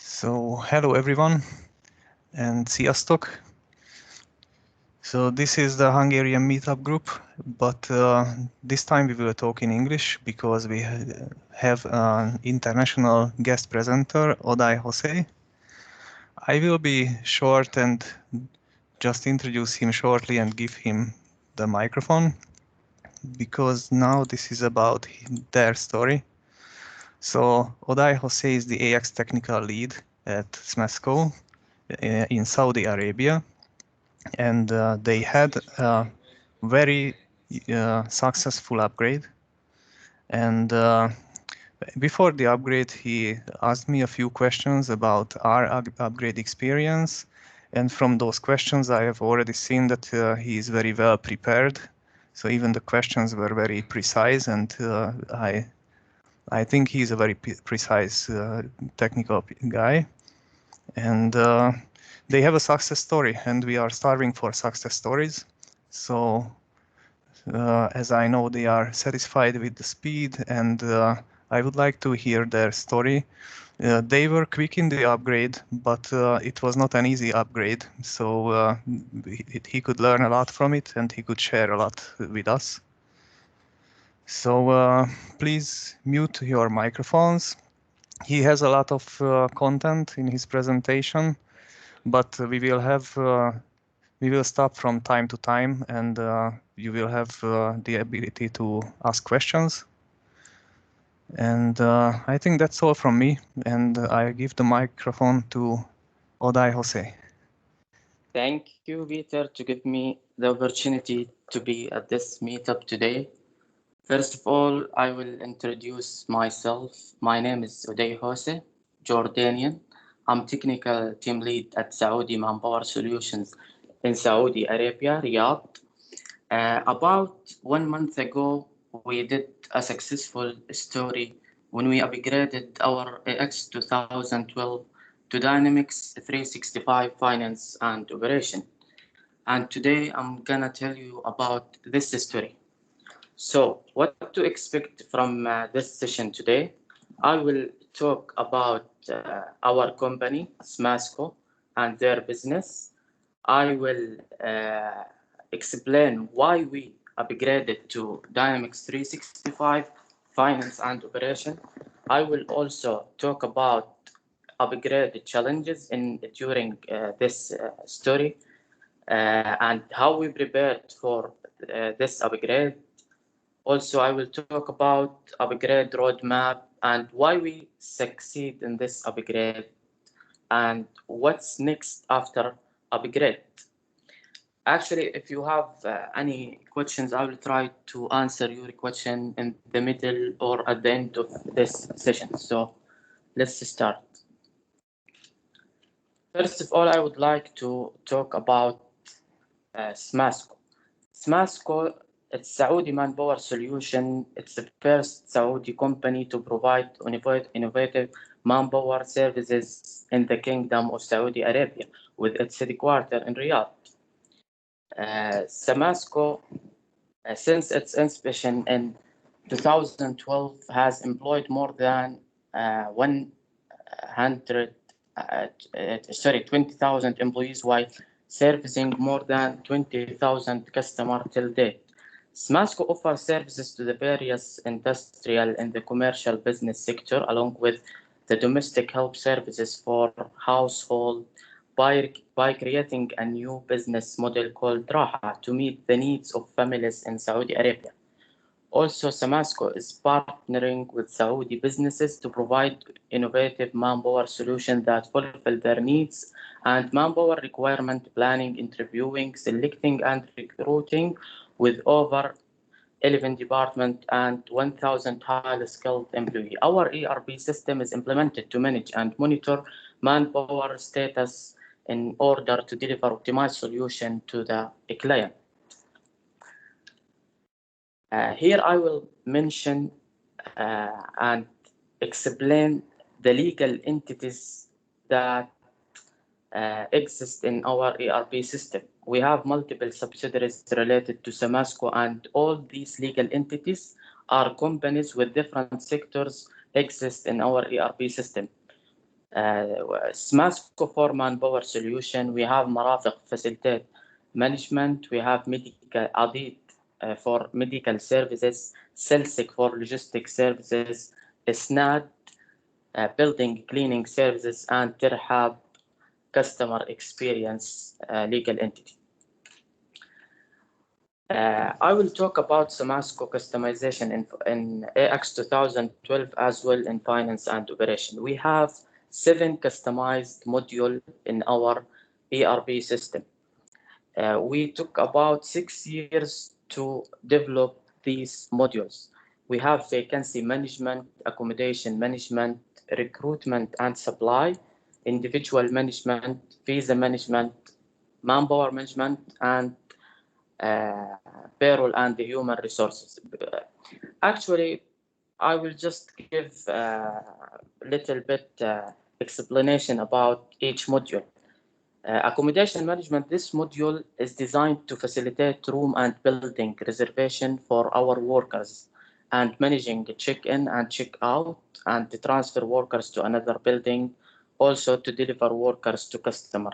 So hello everyone and sziasztok. So this is the Hungarian Meetup group, but this time we will talk in English because we have an international guest presenter, Odai Hoseh. I will be short and just introduce him shortly and give him the microphone because now this is about their story. So Odai Hoseh is the AX technical lead at SMASCO in Saudi Arabia, and they had a very successful upgrade. And before the upgrade, he asked me a few questions about our upgrade experience. And from those questions, I have already seen that he is very well prepared. So even the questions were very precise, and I think he's a very precise technical guy. And they have a success story, and we are starving for success stories. So as I know, they are satisfied with the speed, and I would like to hear their story. They were quick in the upgrade, but it was not an easy upgrade. So he could learn a lot from it, and he could share a lot with us. So please mute your microphones. He has a lot of content in his presentation, but we will stop from time to time, and you will have the ability to ask questions. And I think that's all from me, and I give the microphone to Odai Hoseh. Thank you, Peter, to give me the opportunity to be at this meetup today. First of all, I will introduce myself. My name is Odai Hoseh, Jordanian. I'm technical team lead at Saudi Manpower Solutions in Saudi Arabia, Riyadh. About 1 month ago, we did a successful story when we upgraded our AX 2012 to Dynamics 365 Finance and Operation. And today I'm gonna tell you about this story. So, what to expect from this session today? I will talk about our company, SMASCO, and their business. I will explain why we upgraded to Dynamics 365 Finance and Operation. I will also talk about upgrade challenges during this story and how we prepared for this upgrade. Also, I will talk about upgrade roadmap and why we succeed in this upgrade and what's next after upgrade. Actually, if you have any questions, I will try to answer your question in the middle or at the end of this session. So let's start. First of all, I would like to talk about SMASCO. SMASCO, it's Saudi Manpower Solution. It's the first Saudi company to provide innovative manpower services in the Kingdom of Saudi Arabia, with its headquarters in Riyadh. SMASCO, since its inception in 2012, has employed more than 20,000 employees while servicing more than 20,000 customers till date. SMASCO offers services to the various industrial and the commercial business sector, along with the domestic help services for household by creating a new business model called Raha to meet the needs of families in Saudi Arabia. Also, SMASCO is partnering with Saudi businesses to provide innovative manpower solutions that fulfill their needs and manpower requirement planning, interviewing, selecting, and recruiting with over 11 departments and 1,000 highly skilled employees. Our ERP system is implemented to manage and monitor manpower status in order to deliver optimized solution to the client. Here I will mention and explain the legal entities that exist in our ERP system. We have multiple subsidiaries related to SMASCO, and all these legal entities are companies with different sectors exist in our ERP system. SMASCO for manpower solution. We have Marafiq facilitate management. We have medical audit for medical services, Celsic for logistic services, SNAD building cleaning services, and Terhab customer experience legal entity. I will talk about SMASCO customization in AX 2012 as well in finance and operation. We have 7 customized modules in our ERP system. We took about 6 years to develop these modules. We have vacancy management, accommodation management, recruitment and supply, individual management, visa management, manpower management, and payroll and the human resources. Actually, I will just give a little bit explanation about each module. Accommodation management, this module is designed to facilitate room and building reservation for our workers and managing the check-in and check-out and the transfer workers to another building, also to deliver workers to customer.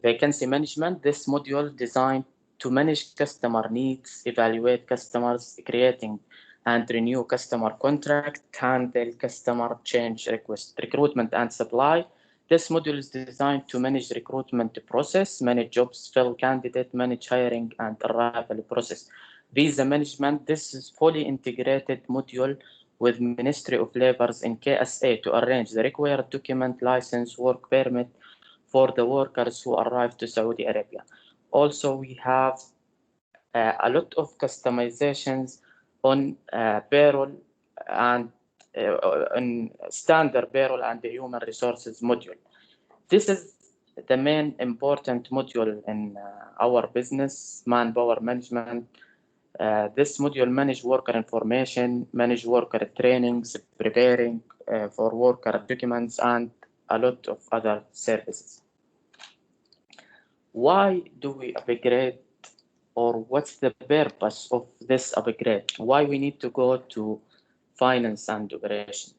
Vacancy management, this module designed to manage customer needs, evaluate customers, creating and renew customer contract, handle customer change request, recruitment and supply. This module is designed to manage recruitment process, manage jobs, fill candidate, manage hiring and arrival process. Visa management, this is fully integrated module with Ministry of Labor's in KSA to arrange the required document, license, work permit for the workers who arrive to Saudi Arabia. Also, we have a lot of customizations on payroll and on standard payroll and the human resources module. This is the main important module in our business, manpower management. This module manage worker information, manage worker trainings, preparing for worker documents, and a lot of other services. Why do we upgrade, or what's the purpose of this upgrade? Why we need to go to finance and operation?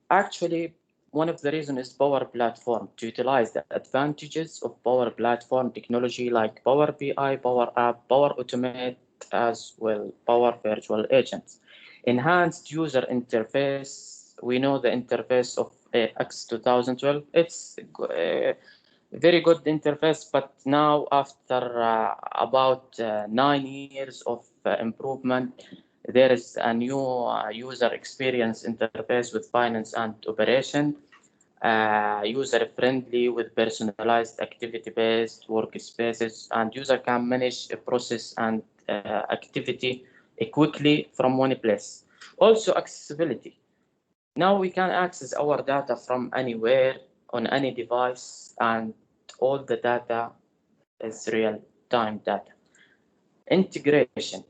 Actually, one of the reasons is Power Platform, to utilize the advantages of Power Platform technology like Power BI, Power App, Power Automate, as well Power Virtual Agents. Enhanced user interface. We know the interface of AX 2012. It's very good interface, but now after about 9 years of improvement, there is a new user experience interface with finance and operation, user-friendly with personalized activity-based workspaces, and user can manage a process and activity quickly from one place. Also, accessibility. Now we can access our data from anywhere on any device, and all the data is real-time data. Integration.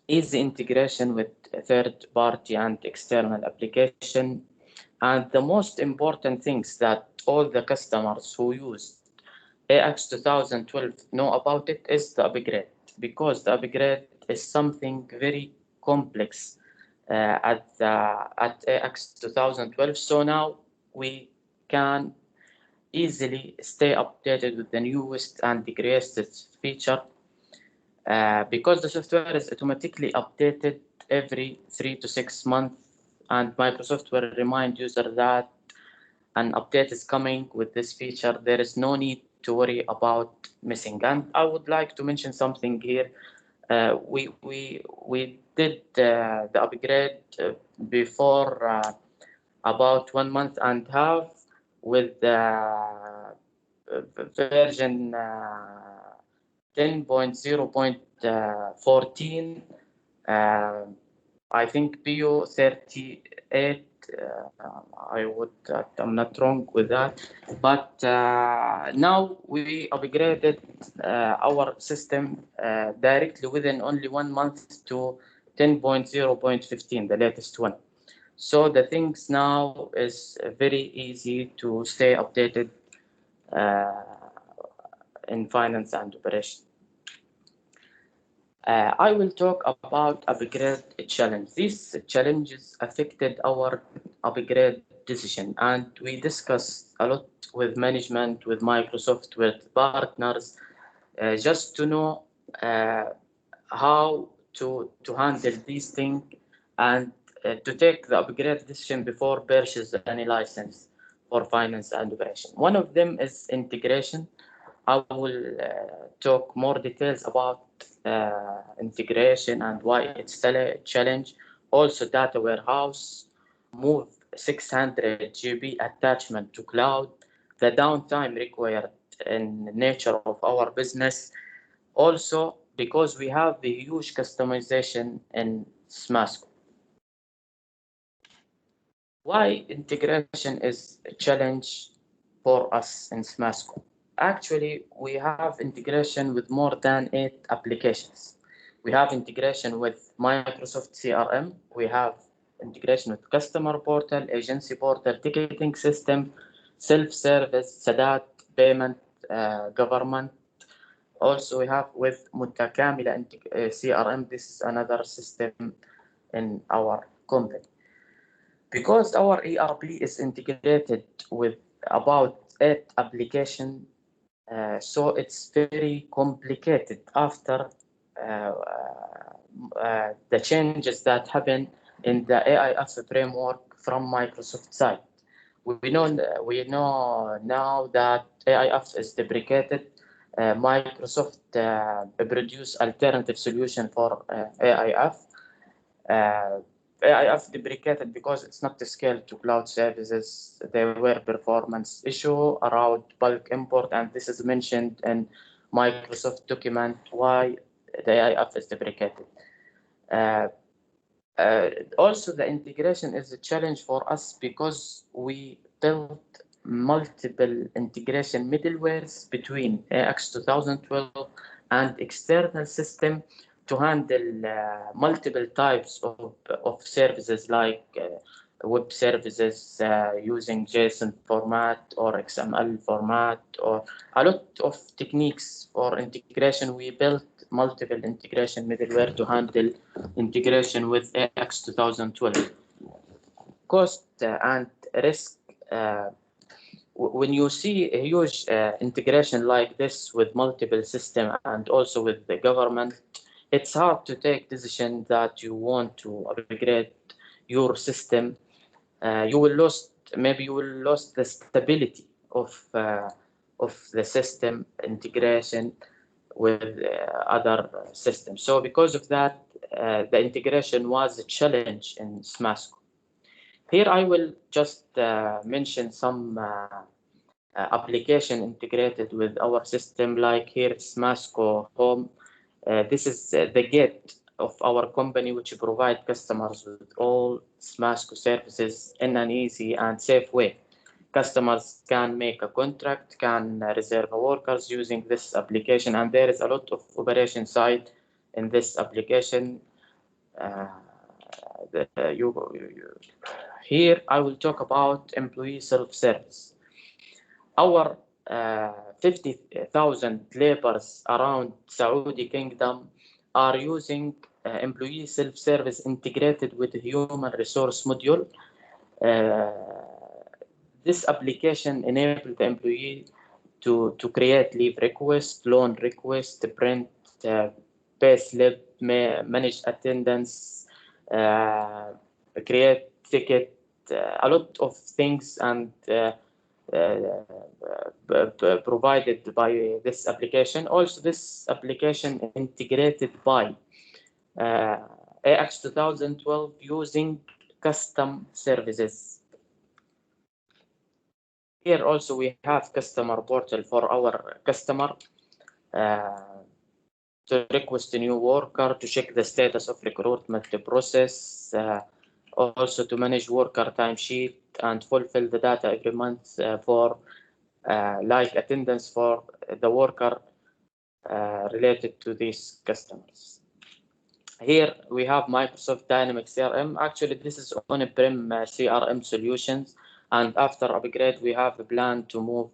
Easy integration with third-party and external application. And the most important things that all the customers who use AX 2012 know about it is the upgrade, because the upgrade is something very complex at AX 2012. So now we can easily stay updated with the newest and the greatest feature because the software is automatically updated every 3 to 6 months, and Microsoft will remind user that an update is coming with this feature. There is no need to worry about missing. And I would like to mention something here. We did the upgrade before about 1 month and a half with version 10.0.14. I think PO 38. I'm not wrong with that, but now we upgraded our system directly within only 1 month to 10.0.15, the latest one. So the things now is very easy to stay updated in finance and operation. I will talk about upgrade challenge. These challenges affected our upgrade decision, and we discussed a lot with management, with Microsoft, with partners, just to know how to handle these things and to take the upgrade decision before purchase any license for finance and operation. One of them is integration. I will talk more details about integration and why it's a challenge. Also, data warehouse, move 600 GB attachment to cloud, the downtime required in nature of our business. Also, because we have the huge customization in SMASCO. Why integration is a challenge for us in SMASCO? Actually, we have integration with more than 8 applications. We have integration with Microsoft CRM. We have integration with customer portal, agency portal, ticketing system, self-service, Sadat, payment, government. Also, we have with متكاملة CRM. This is another system in our company. Because our ERP is integrated with about 8 applications, so it's very complicated after the changes that happen in the AIF framework from Microsoft side. We know now that AIF is deprecated. Microsoft produce alternative solution for AIF. AIF deprecated because it's not scaled to cloud services. There were performance issue around bulk import, and this is mentioned in Microsoft document why the AIF is deprecated. Also, the integration is a challenge for us because we built multiple integration middlewares between AX 2012 and external system to handle multiple types of services like web services using JSON format or XML format, or a lot of techniques for integration. We built multiple integration middleware to handle integration with AX 2012. Cost and risk. When you see a huge integration like this with multiple systems and also with the government, it's hard to take decision that you want to upgrade your system. You will lose the stability of the system integration with other systems. So because of that, the integration was a challenge in SMASCO. Here I will just mention some application integrated with our system, like here SMASCO Home. This is the gate of our company, which provide customers with all SMASCO services in an easy and safe way. Customers can make a contract, can reserve workers using this application, and there is a lot of operation side in this application. Here I will talk about employee self-service. Our 50,000 laborers around Saudi Kingdom are using employee self-service integrated with the human resource module. This application enables the employee to create leave request, loan request, print pay slip, manage attendance, create ticket, a lot of things, and provided by this application. Also, this application integrated by AX 2012 using custom services. Here also we have customer portal for our customer to request a new worker, to check the status of recruitment process, also to manage worker timesheet and fulfill the data every month for like attendance for the worker related to these customers. Here we have Microsoft Dynamics CRM. Actually, this is on-prem CRM solutions, and after upgrade, we have a plan to move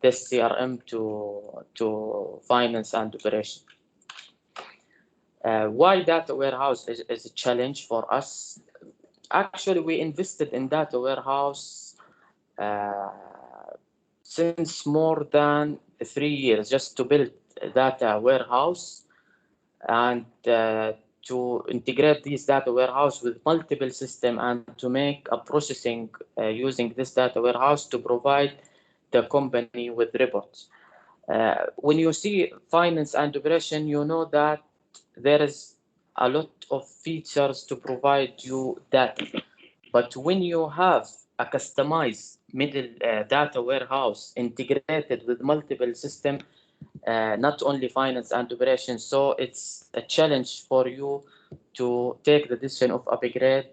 this CRM to finance and operation. Why data warehouse is a challenge for us? Actually, we invested in data warehouse since more than 3 years just to build a data warehouse and to integrate this data warehouse with multiple systems and to make a processing using this data warehouse to provide the company with reports. When you see finance and operation, you know that there is a lot of features to provide you data. But when you have a customized middle data warehouse integrated with multiple systems, not only finance and operations, so it's a challenge for you to take the decision of upgrade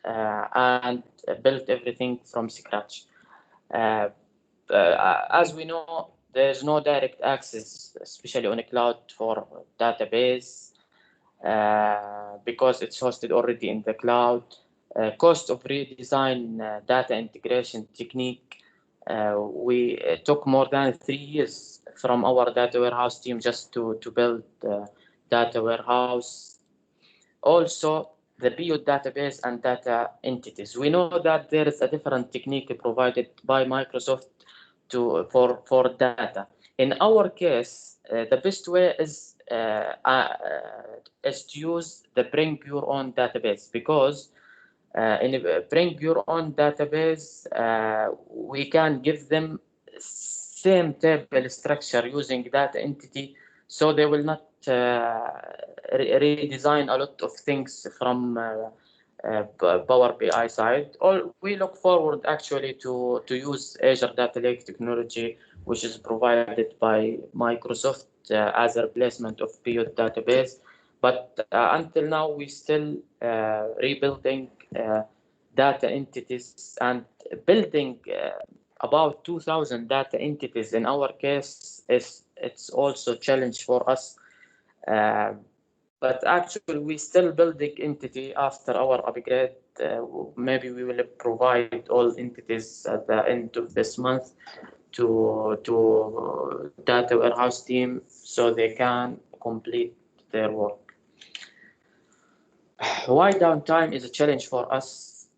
and build everything from scratch. Uh, as we know, there's no direct access, especially on a cloud for database, because it's hosted already in the cloud. Cost of redesign data integration technique. We took more than 3 years from our data warehouse team just to build data warehouse. Also, the BU database and data entities. We know that there is a different technique provided by Microsoft for data. In our case, the best way is to use the bring your own database, because in bring your own database, we can give them same table structure using data entity, so they will not redesign a lot of things from Power BI side. Or we look forward actually to use Azure Data Lake technology, which is provided by Microsoft as a replacement of PO database. But until now, we still rebuilding data entities and building about 2,000 data entities. In our case, it's also a challenge for us. Uh, but actually, we still building entity after our upgrade. Maybe we will provide all entities at the end of this month to data warehouse team so they can complete their work. Why downtime is a challenge for us?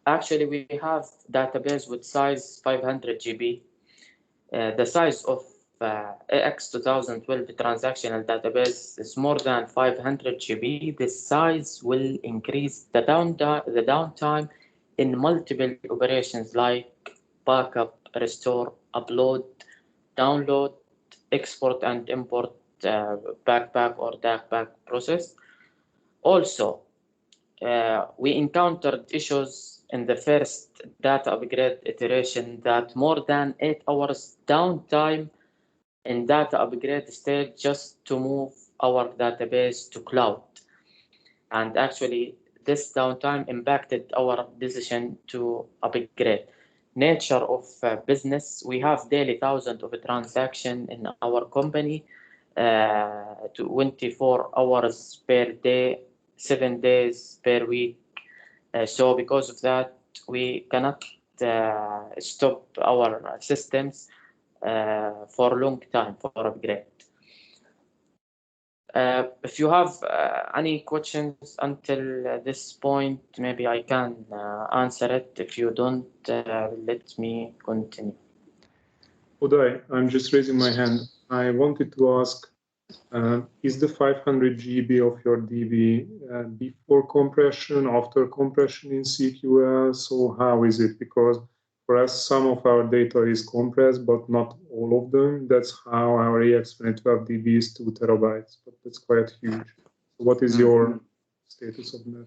Actually, we have database with size 500 GB. The size of AX 2012 transactional database is more than 500 GB. This size will increase the downtime in multiple operations like backup, restore, upload, download, export and import, backpack or DACpack process. Also, we encountered issues in the first data upgrade iteration that more than 8 hours downtime in data upgrade stage just to move our database to cloud. And actually, this downtime impacted our decision to upgrade. Nature of business, we have daily thousands of transactions in our company, 24 hours per day, 7 days per week. So because of that, we cannot stop our systems for a long time for upgrade. If you have any questions until this point, maybe I can answer it. If you don't, let me continue. Odai, I'm just raising my hand. I wanted to ask, is the 500 GB of your DB before compression, after compression in CQL? So how is it? Because for us, some of our data is compressed, but not all of them. That's how our AX2012 DB is 2 terabytes, but that's quite huge. So what is your status of that?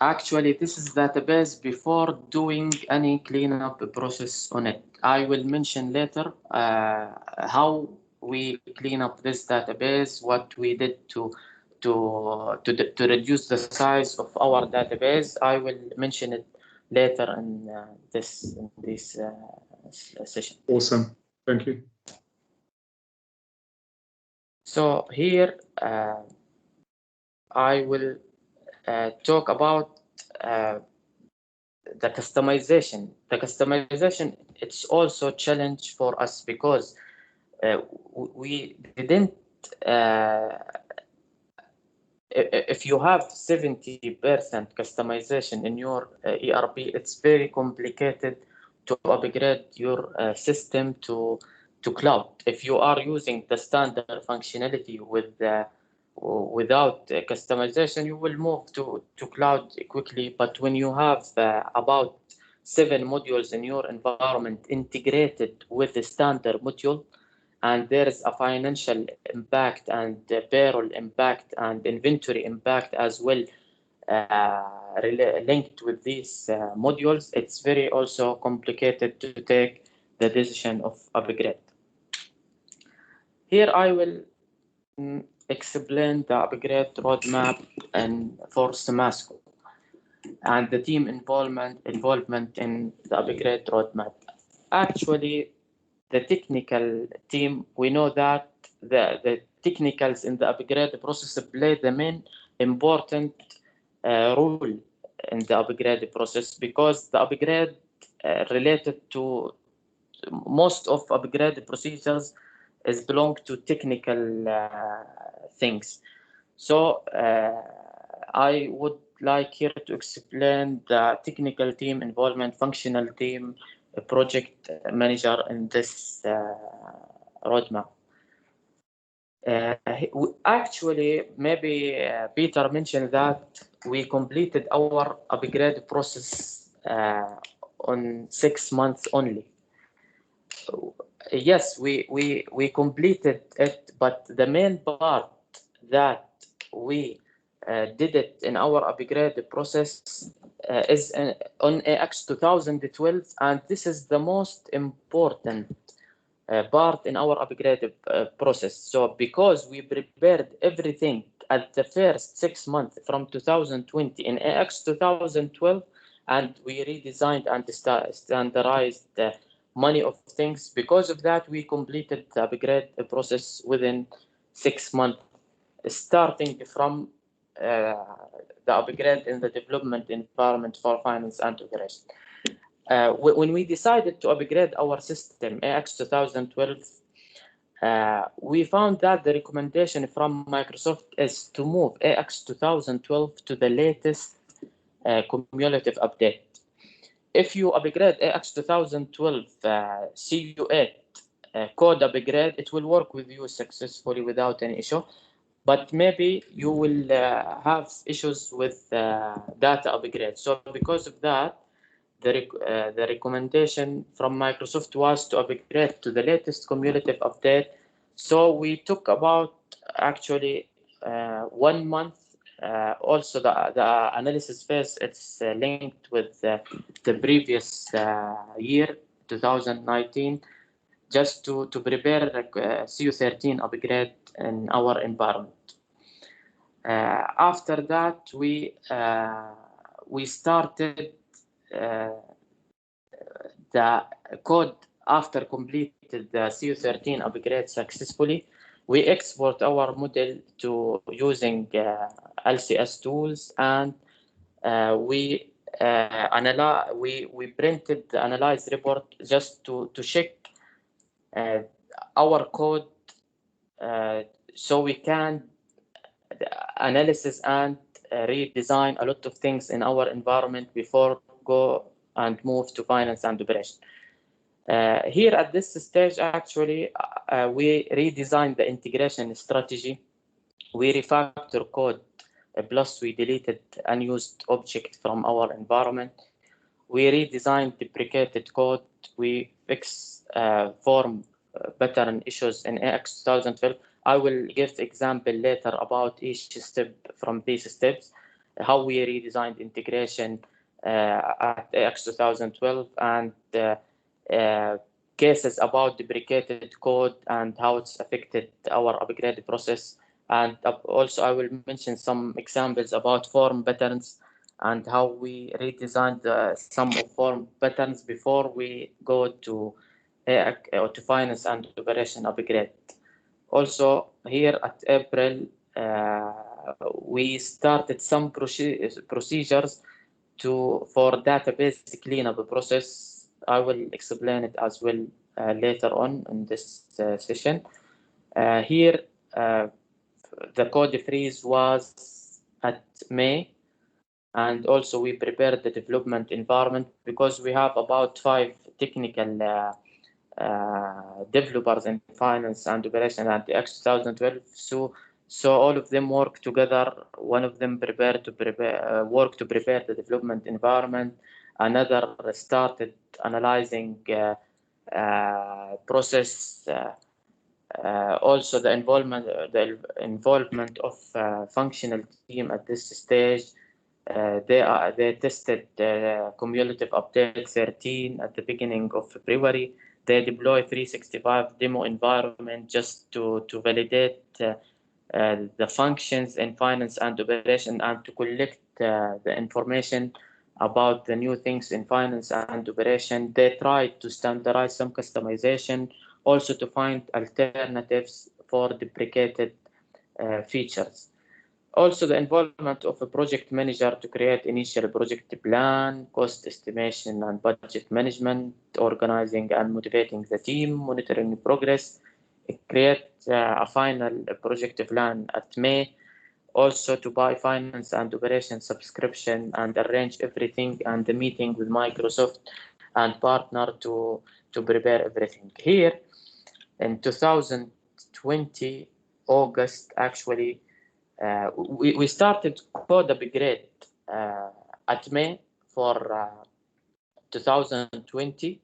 Actually, this is database before doing any cleanup process on it. I will mention later how we clean up this database, what we did to reduce the size of our database. I will mention it later in this session. Awesome, thank you. So here I will talk about the customization. The customization, it's also a challenge for us because we didn't if you have 70% customization in your ERP, it's very complicated to upgrade your system to cloud. If you are using the standard functionality without customization, you will move to cloud quickly. But when you have about 7 modules in your environment integrated with the standard module, and there is a financial impact and payroll impact and inventory impact as well linked with these modules, it's very also complicated to take the decision of upgrade. Here I will explain the upgrade roadmap and for SMASCO and the team involvement in the upgrade roadmap. Actually, the technical team, we know that the technicals in the upgrade process play the main important role in the upgrade process, because the upgrade related to most of upgrade procedures is belong to technical things. So I would like here to explain the technical team involvement, functional team, project manager in this roadmap. Actually, maybe Peter mentioned that we completed our upgrade process on 6 months only. Yes, we completed it, but the main part that we did it in our upgrade process is on AX 2012, and this is the most important part in our upgrade process. So because we prepared everything at the first 6 months from 2020 in AX 2012, and we redesigned and standardized many of things, because of that we completed the upgrade process within 6 months, starting from the upgrade in the development environment for finance and operation. When we decided to upgrade our system AX 2012, we found that the recommendation from Microsoft is to move AX 2012 to the latest cumulative update. If you upgrade AX 2012 CU8 code upgrade, it will work with you successfully without any issue. But maybe you will have issues with data upgrade. So because of that, the recommendation from Microsoft was to upgrade to the latest cumulative update. So we took about actually 1 month. Also, the analysis phase, it's linked with the previous year, 2019, just to prepare the CU13 upgrade in our environment. After that, we started the code after completed the CU13 upgrade successfully. We export our model to using LCS tools, and we printed the analyze report just to check our code, so we can analysis and redesign a lot of things in our environment before go and move to finance and operation. Here at this stage, actually, we redesigned the integration strategy. We refactor code, plus we deleted unused object from our environment. We redesigned deprecated code. We fix form pattern issues in AX 2012. I will give example later about each step from these steps, how we redesigned integration at AX 2012, and cases about deprecated code and how it's affected our upgrade process. And also I will mention some examples about form patterns and how we redesigned some of form patterns before we go to finance and operation upgrade. Also here at April, we started some procedures for database cleanup process. I will explain it as well later on in this session. Here, the code freeze was at May, and also we prepared the development environment because we have about 5 technical developers in finance and operation at the X 2012. So all of them work together. One of them work to prepare the development environment. Another started analyzing process. Also the involvement of functional team at this stage. They tested cumulative update 13 at the beginning of February. They deploy 365 demo environment just to validate the functions in finance and operation, and to collect the information about the new things in finance and operation. They tried to standardize some customization, also to find alternatives for deprecated features. Also, the involvement of a project manager to create initial project plan, cost estimation and budget management, organizing and motivating the team, monitoring progress, create a final project plan at May. Also to buy finance and operation subscription and arrange everything, and the meeting with Microsoft and partner to prepare everything. Here in 2020 August, actually, we started code upgrade at May for 2020,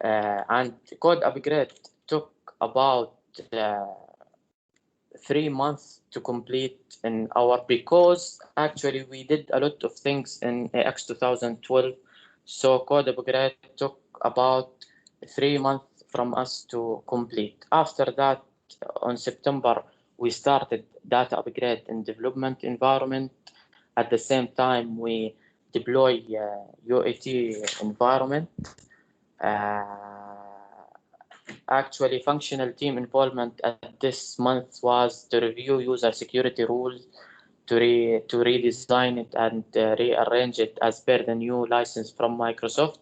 and code upgrade took about 3 months to complete in our, because actually we did a lot of things in AX 2012, so code upgrade took about 3 months from us to complete. After that, on September, we started data upgrade in development environment. At the same time, we deploy UAT environment. Actually, functional team involvement at this month was to review user security rules, to redesign it and rearrange it as per the new license from Microsoft.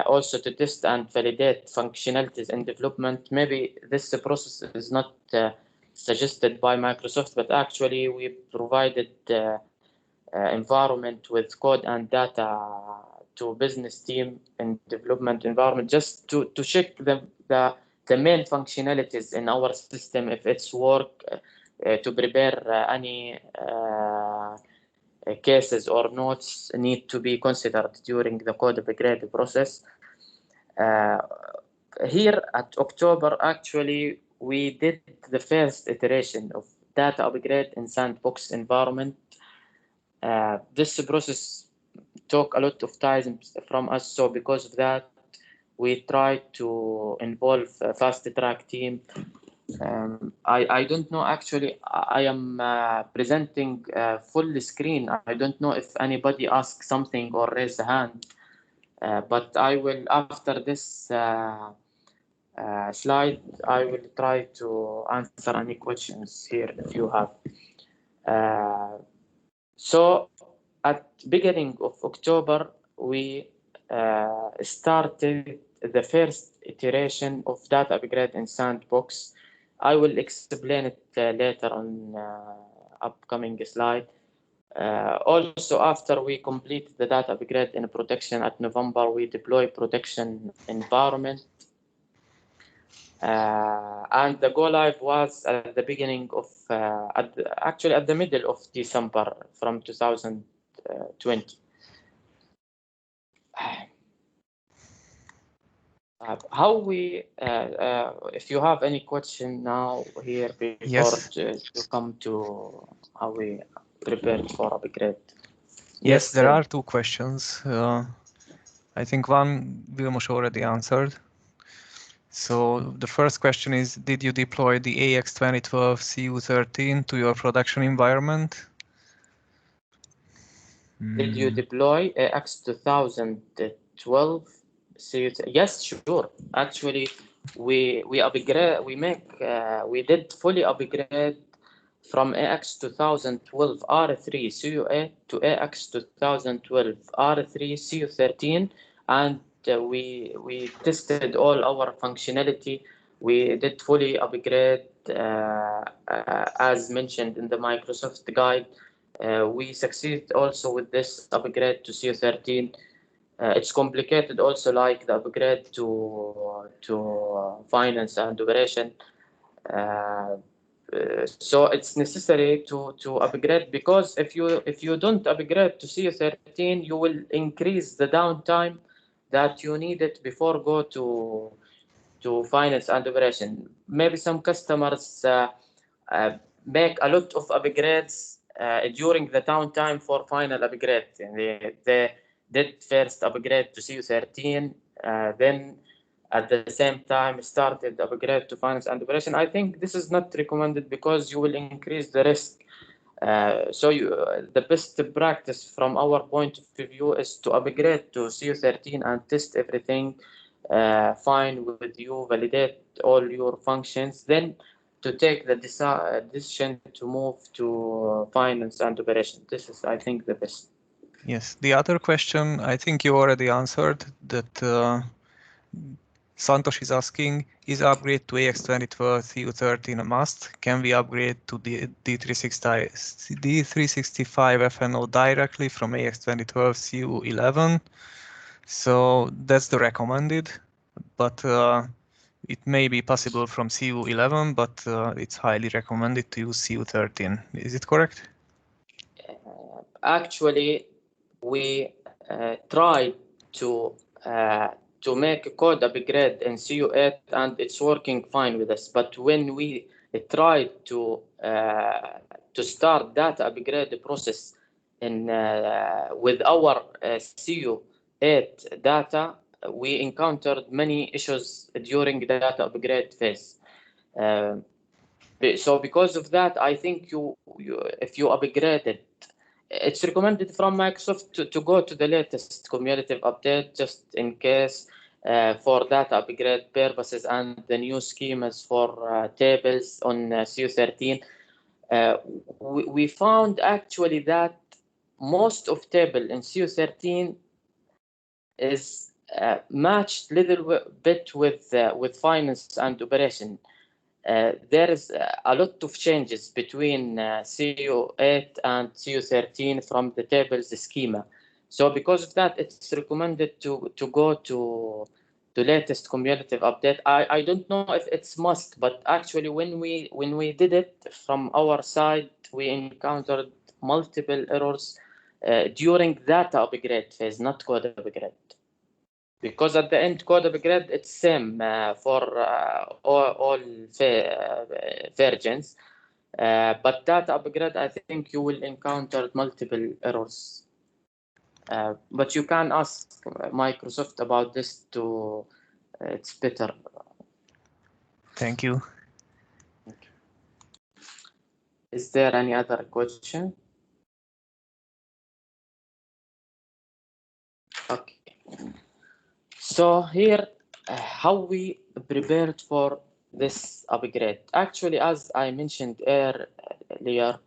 Also to test and validate functionalities in development. Maybe this process is not suggested by Microsoft, but actually we provided environment with code and data to business team in development environment, just to check the main functionalities in our system, if it's work, to prepare any cases or notes need to be considered during the code upgrade process. Here at October, actually, we did the first iteration of data upgrade in sandbox environment. This process took a lot of time from us, so because of that, we tried to involve a fast track team. I don't know, actually, I am presenting full screen. I don't know if anybody asks something or raise a hand, but I will, after this slide, I will try to answer any questions here if you have. So at beginning of October, we started the first iteration of data upgrade in Sandbox. I will explain it later on upcoming slide. Also, after we complete the data upgrade in production at November, we deploy production environment. And the go live was at the beginning of, actually at the middle of December from 2020. How we, if you have any question now here before Yes. to come to how we prepared for upgrade. Yes, there are 2 questions. I think one Vilmos already answered. So the first question is, did you deploy the AX 2012 CU13 to your production environment? Did you deploy AX 2012? Yes, sure. Actually, we upgrade. We did fully upgrade from AX 2012 R3 CUA to AX 2012 R3 CU13, and we tested all our functionality We did fully upgrade, as mentioned in the Microsoft guide. We succeeded also with this upgrade to CO13. It's complicated also, like the upgrade to finance and operation. So it's necessary to upgrade, because if you don't upgrade to CO13, you will increase the downtime that you needed before go to finance and operation. Maybe some customers make a lot of upgrades during the downtime for final upgrade. They did first upgrade to CO13, then at the same time started upgrade to finance and operation. I think this is not recommended because you will increase the risk. So the best practice from our point of view is to upgrade to CO13 and test everything fine with you, validate all your functions, then to take the decision to move to finance and operation. This is, I think, the best. Yes, the other question I think you already answered, that Santosh is asking, is upgrade to AX2012 CU13 a must? Can we upgrade to the D365 FNO directly from AX2012 CU11? So that's the recommended, but it may be possible from CU11, but it's highly recommended to use CU13. Is it correct? Actually, we tried to make a code upgrade in CU8, and it's working fine with us. But when we tried to start that upgrade process in with our CU8 data, we encountered many issues during the data upgrade phase. So because of that, I think if you upgraded, it's recommended from Microsoft to go to the latest cumulative update, just in case for data upgrade purposes and the new schemas for tables on CU13. We found actually that most of table in CU13 is matched little bit with finance and operation. There is a lot of changes between CU8 and CU13 from the tables schema. So because of that, it's recommended to go to the latest cumulative update. I don't know if it's must, but actually when we did it from our side, we encountered multiple errors during data upgrade phase, not code upgrade. Because at the end, code upgrade, it's same for all versions. But data upgrade, I think you will encounter multiple errors. But you can ask Microsoft about this to, it's better. Thank you. Is there any other question? Okay. So here, how we prepared for this upgrade. Actually, as I mentioned earlier,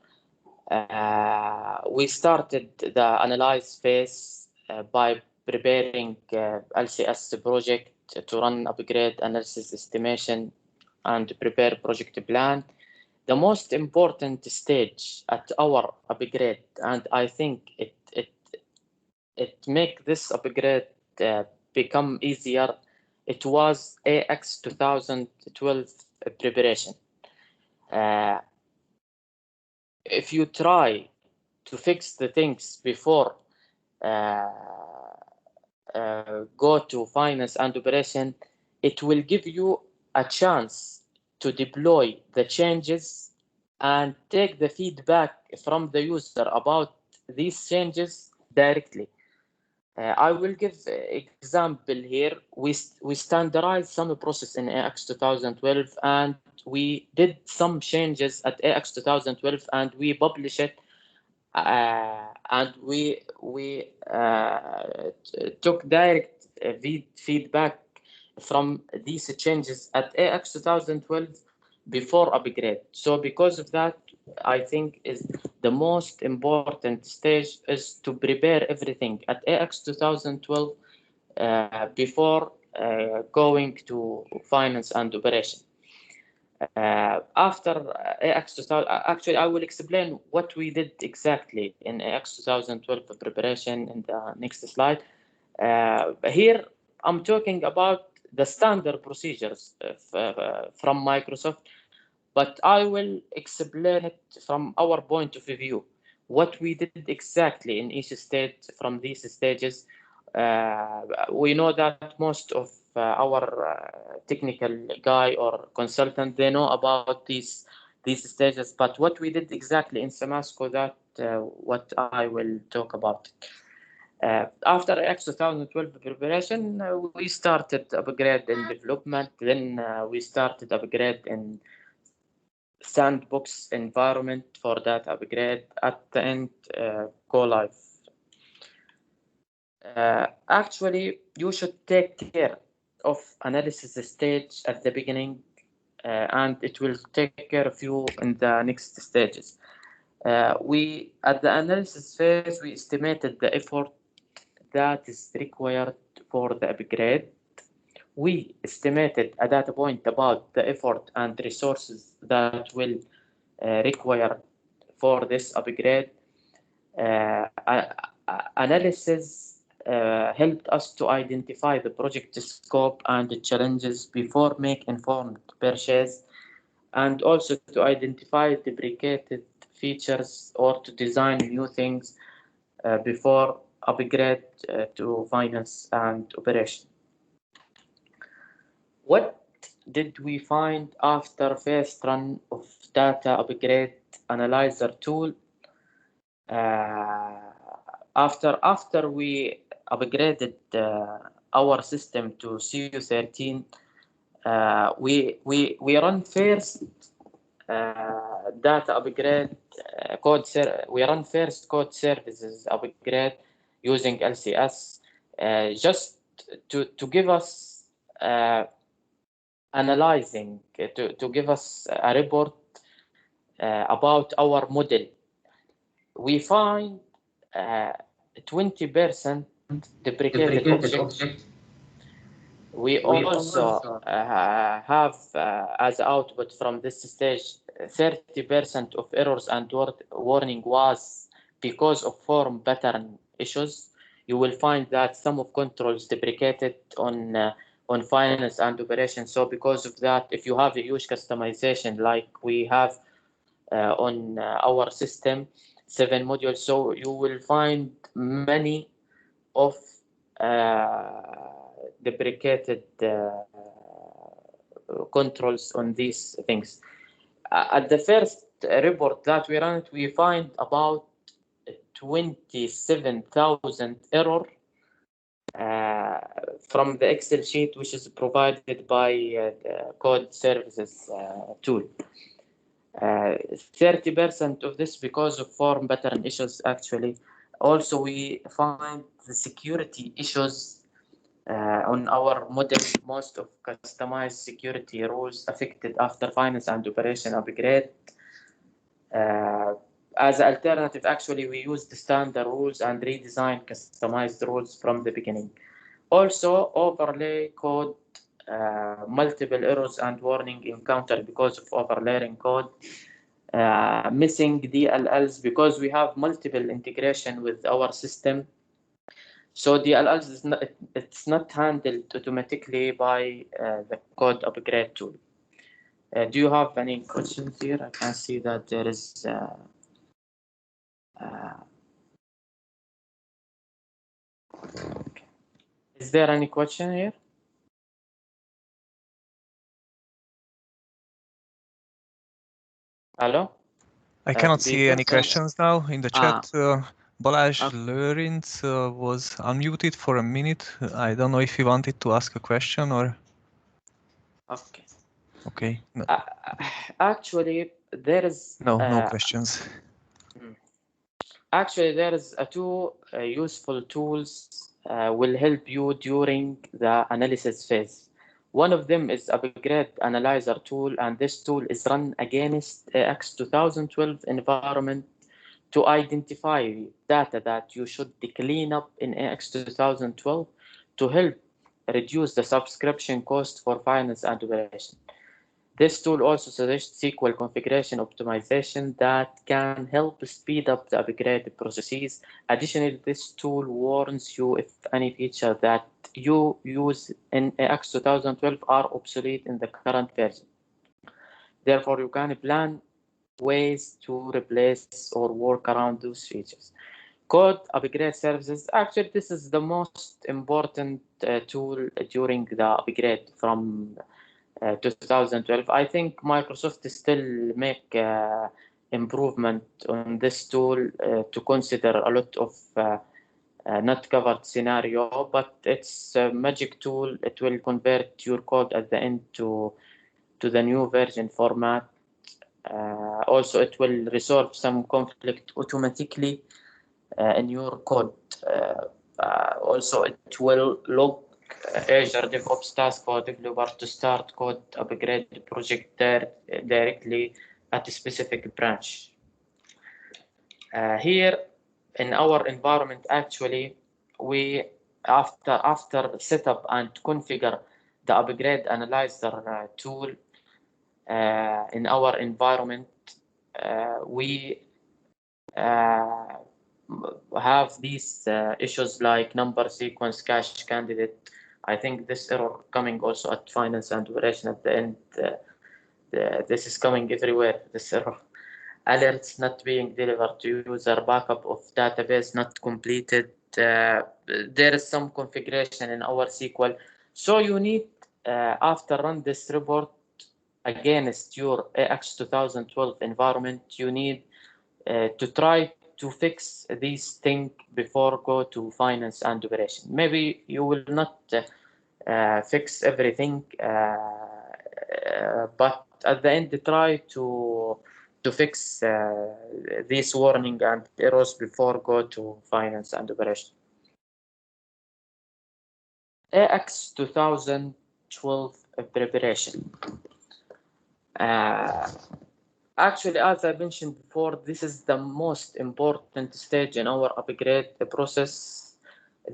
we started the analyze phase by preparing LCS project to run upgrade analysis estimation and prepare project plan. The most important stage at our upgrade, and I think it make this upgrade become easier, it was AX 2012 preparation. If you try to fix the things before go to finance and operation, it will give you a chance to deploy the changes and take the feedback from the user about these changes directly. I will give example here. We standardized some process in AX 2012, and we did some changes at AX 2012, and we publish it. And we took direct feedback from these changes at AX 2012 before upgrade. So because of that, I think is the most important stage is to prepare everything at AX 2012 before going to finance and operation. After AX 2000, actually, I will explain what we did exactly in AX 2012 preparation in the next slide. Here, I'm talking about the standard procedures from Microsoft, but I will explain it from our point of view, what we did exactly in each stage from these stages. We know that most of our technical guy or consultant, they know about these stages, but what we did exactly in SMASCO, that what I will talk about. After X 2012 preparation, we started upgrade in development. Then we started upgrade in sandbox environment for that upgrade. At the end, go live. Actually, you should take care of analysis stage at the beginning, and it will take care of you in the next stages. We at the analysis phase, we estimated the effort that is required for the upgrade. We estimated at that point about the effort and resources that will require for this upgrade. Analysis helped us to identify the project scope and the challenges before make informed purchase, and also to identify deprecated features or to design new things before upgrade to finance and operation. What did we find after first run of data upgrade analyzer tool? After we upgraded our system to CU13, we run first data upgrade we run first code services upgrade using LCS just to give us analyzing, to give us a report about our model. We find 20% deprecated objects. We also have as output from this stage 30% of errors and warning was because of form pattern issues. You will find that some of controls deprecated on finance and operations. So because of that, if you have a huge customization like we have on our system, 7 modules, so you will find many of deprecated controls on these things. At the first report that we ran, we find about 27,000 error from the Excel sheet, which is provided by the code services tool. 30% of this because of form pattern issues, actually. Also, we find the security issues on our model. Most of customized security rules affected after finance and operation upgrade. As an alternative, actually, we use the standard rules and redesign customized rules from the beginning. Also, overlay code, multiple errors and warning encountered because of overlaying code. Missing DLLs because we have multiple integration with our system. So DLLs it's not handled automatically by the code upgrade tool. Do you have any questions here? I can see that there is. Is there any question here? Hello? I cannot see any questions now in the chat. Balázs Lőrinc was unmuted for a minute. I don't know if he wanted to ask a question or. Okay. Okay. No. Actually, there is no questions. Actually, there is two useful tools will help you during the analysis phase. One of them is upgrade analyzer tool, and this tool is run against AX 2012 environment to identify data that you should clean up in AX 2012 to help reduce the subscription cost for finance and operation. This tool also suggests SQL configuration optimization that can help speed up the upgrade processes. Additionally, this tool warns you if any feature that you use in AX 2012 are obsolete in the current version. Therefore, you can plan ways to replace or work around those features. Code upgrade services. Actually, this is the most important tool during the upgrade from 2012. I think Microsoft still make improvement on this tool to consider a lot of not covered scenario, but it's a magic tool. It will convert your code at the end to the new version format. Also, it will resolve some conflict automatically in your code. Also, it will log Azure DevOps task for developer to start code upgrade project directly at a specific branch. Here in our environment, actually, we after setup and configure the upgrade analyzer tool in our environment, we have these issues like number sequence cache candidate. I think this error coming also at finance and operation at the end. This is coming everywhere, this error. Alerts not being delivered to user, backup of database not completed. There is some configuration in our SQL. So you need, after run this report against your AX 2012 environment, you need to try to fix these things before go to finance and operation. Maybe you will not fix everything, but at the end try to fix this warning and errors before go to finance and operation. AX 2012 preparation. Actually, as I mentioned before, this is the most important stage in our upgrade process.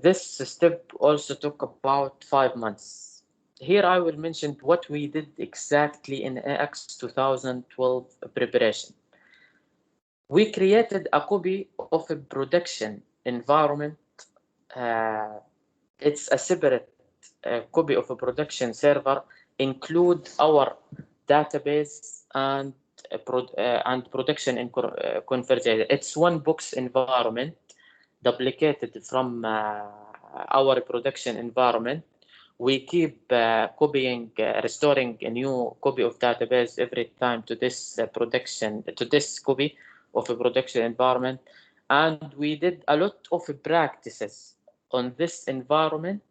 This step also took about 5 months. Here I will mention what we did exactly in AX 2012 preparation. We created a copy of a production environment. It's a separate copy of a production server, include our database and production and convergence. It's one box environment duplicated from our production environment. We keep copying, restoring a new copy of database every time to this copy of a production environment. And we did a lot of practices on this environment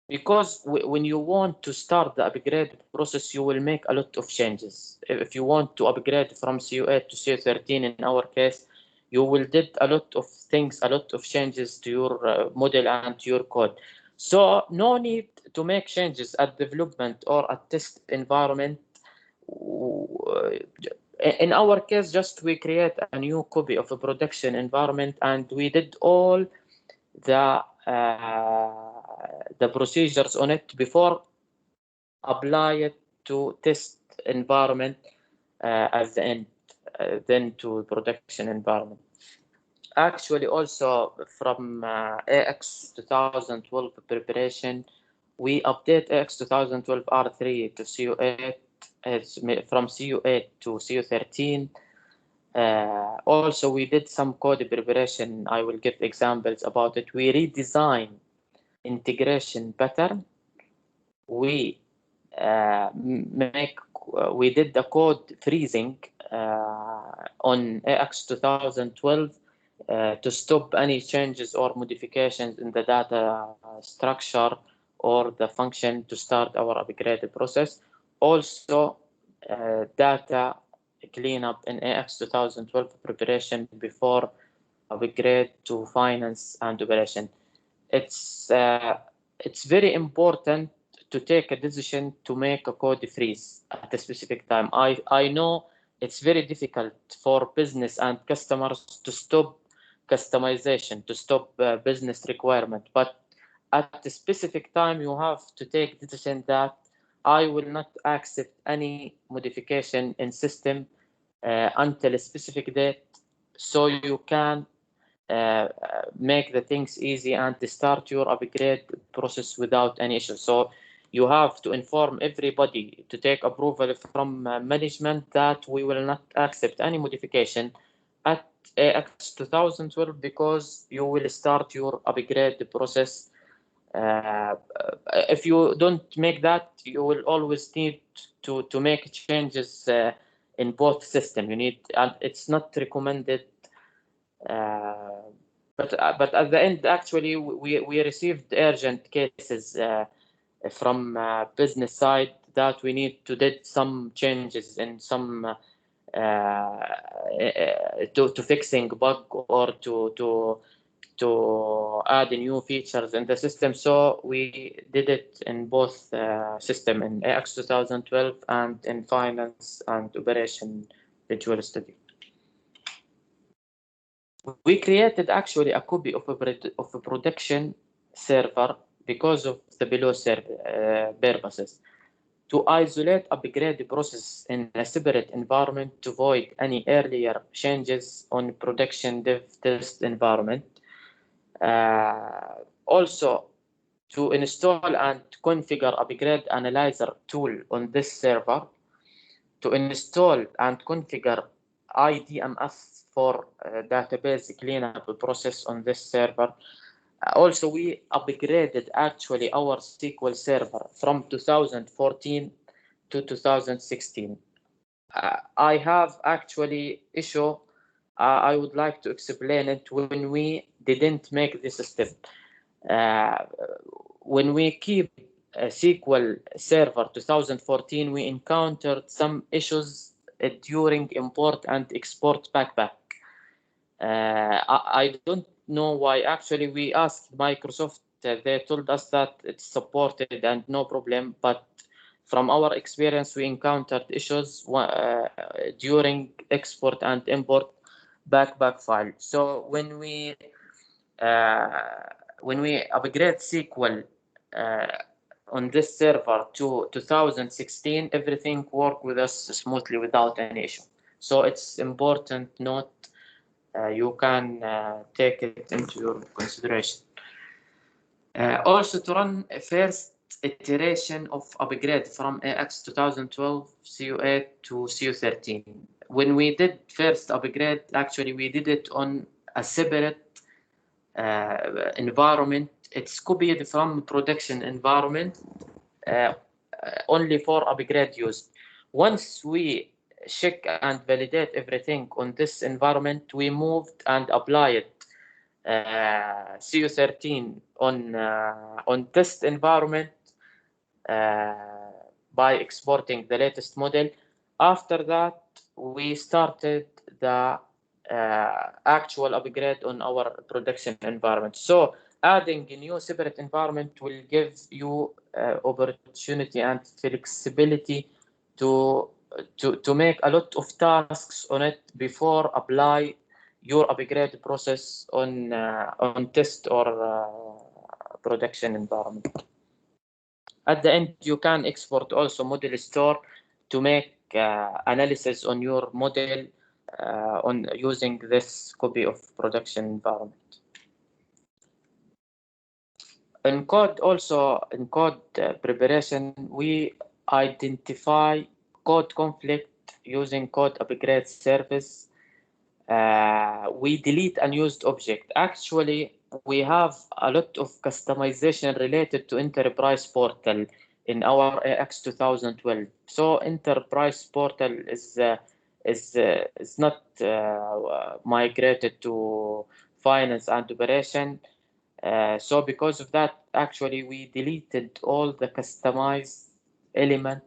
because when you want to start the upgrade process, you will make a lot of changes. If you want to upgrade from CO8 to CO13, in our case, you will did a lot of things, a lot of changes to your model and to your code. So no need to make changes at development or at test environment. In our case, just we create a new copy of a production environment and we did all the procedures on it before apply it to test environment at the end, then to production environment. Actually, also from AX 2012 preparation, we update AX 2012 R3 to CO8, from CO8 to CO13. Also, we did some code preparation. I will give examples about it. We redesign integration pattern. We did the code freezing on AX 2012 to stop any changes or modifications in the data structure or the function to start our upgrade process. Also, data cleanup in AX 2012 preparation before upgrade to finance and operation. It's very important to take a decision to make a code freeze at a specific time. I know it's very difficult for business and customers to stop customization, to stop business requirement, but at a specific time you have to take the decision that I will not accept any modification in system until a specific date, so you can make the things easy and start your upgrade process without any issue. So you have to inform everybody to take approval from management that we will not accept any modification at AX 2012 because you will start your upgrade process. If you don't make that, you will always need to make changes in both system. You need, and it's not recommended. But at the end, actually, we received urgent cases from business side that we need to did some changes in some to fixing bug or to add new features in the system. So we did it in both system in AX 2012 and in finance and operation Visual Studio. We created actually a copy of a production server because of the below purposes. To isolate upgrade process in a separate environment to avoid any earlier changes on production dev test environment. Also, to install and configure upgrade analyzer tool on this server, to install and configure IDMF for database cleanup process on this server. Also, we upgraded actually our SQL Server from 2014 to 2016. I have actually issue. I would like to explain it when we didn't make this step. When we keep a SQL Server 2014, we encountered some issues during import and export backpack. I don't know why. Actually, we asked Microsoft. They told us that it's supported and no problem. But from our experience, we encountered issues during export and import backpack file. So when we upgrade SQL on this server to 2016, everything worked with us smoothly without any issue. So it's important note. You can take it into your consideration. Also, to run a first iteration of upgrade from AX 2012 CO8 to CO13. When we did first upgrade, actually we did it on a separate environment. It's copied from production environment only for upgrade use. Once we check and validate everything on this environment, we moved and applied CO13 on test environment by exporting the latest model. After that, we started the actual upgrade on our production environment. So adding a new separate environment will give you opportunity and flexibility to make a lot of tasks on it before apply your upgrade process on test or production environment. At the end, you can export also model store to make analysis on your model on using this copy of production environment. In code preparation, we identify code conflict using code upgrade service. We delete unused object. Actually, we have a lot of customization related to enterprise portal in our AX 2012. So enterprise portal is not migrated to finance and operation. So because of that, actually we deleted all the customized element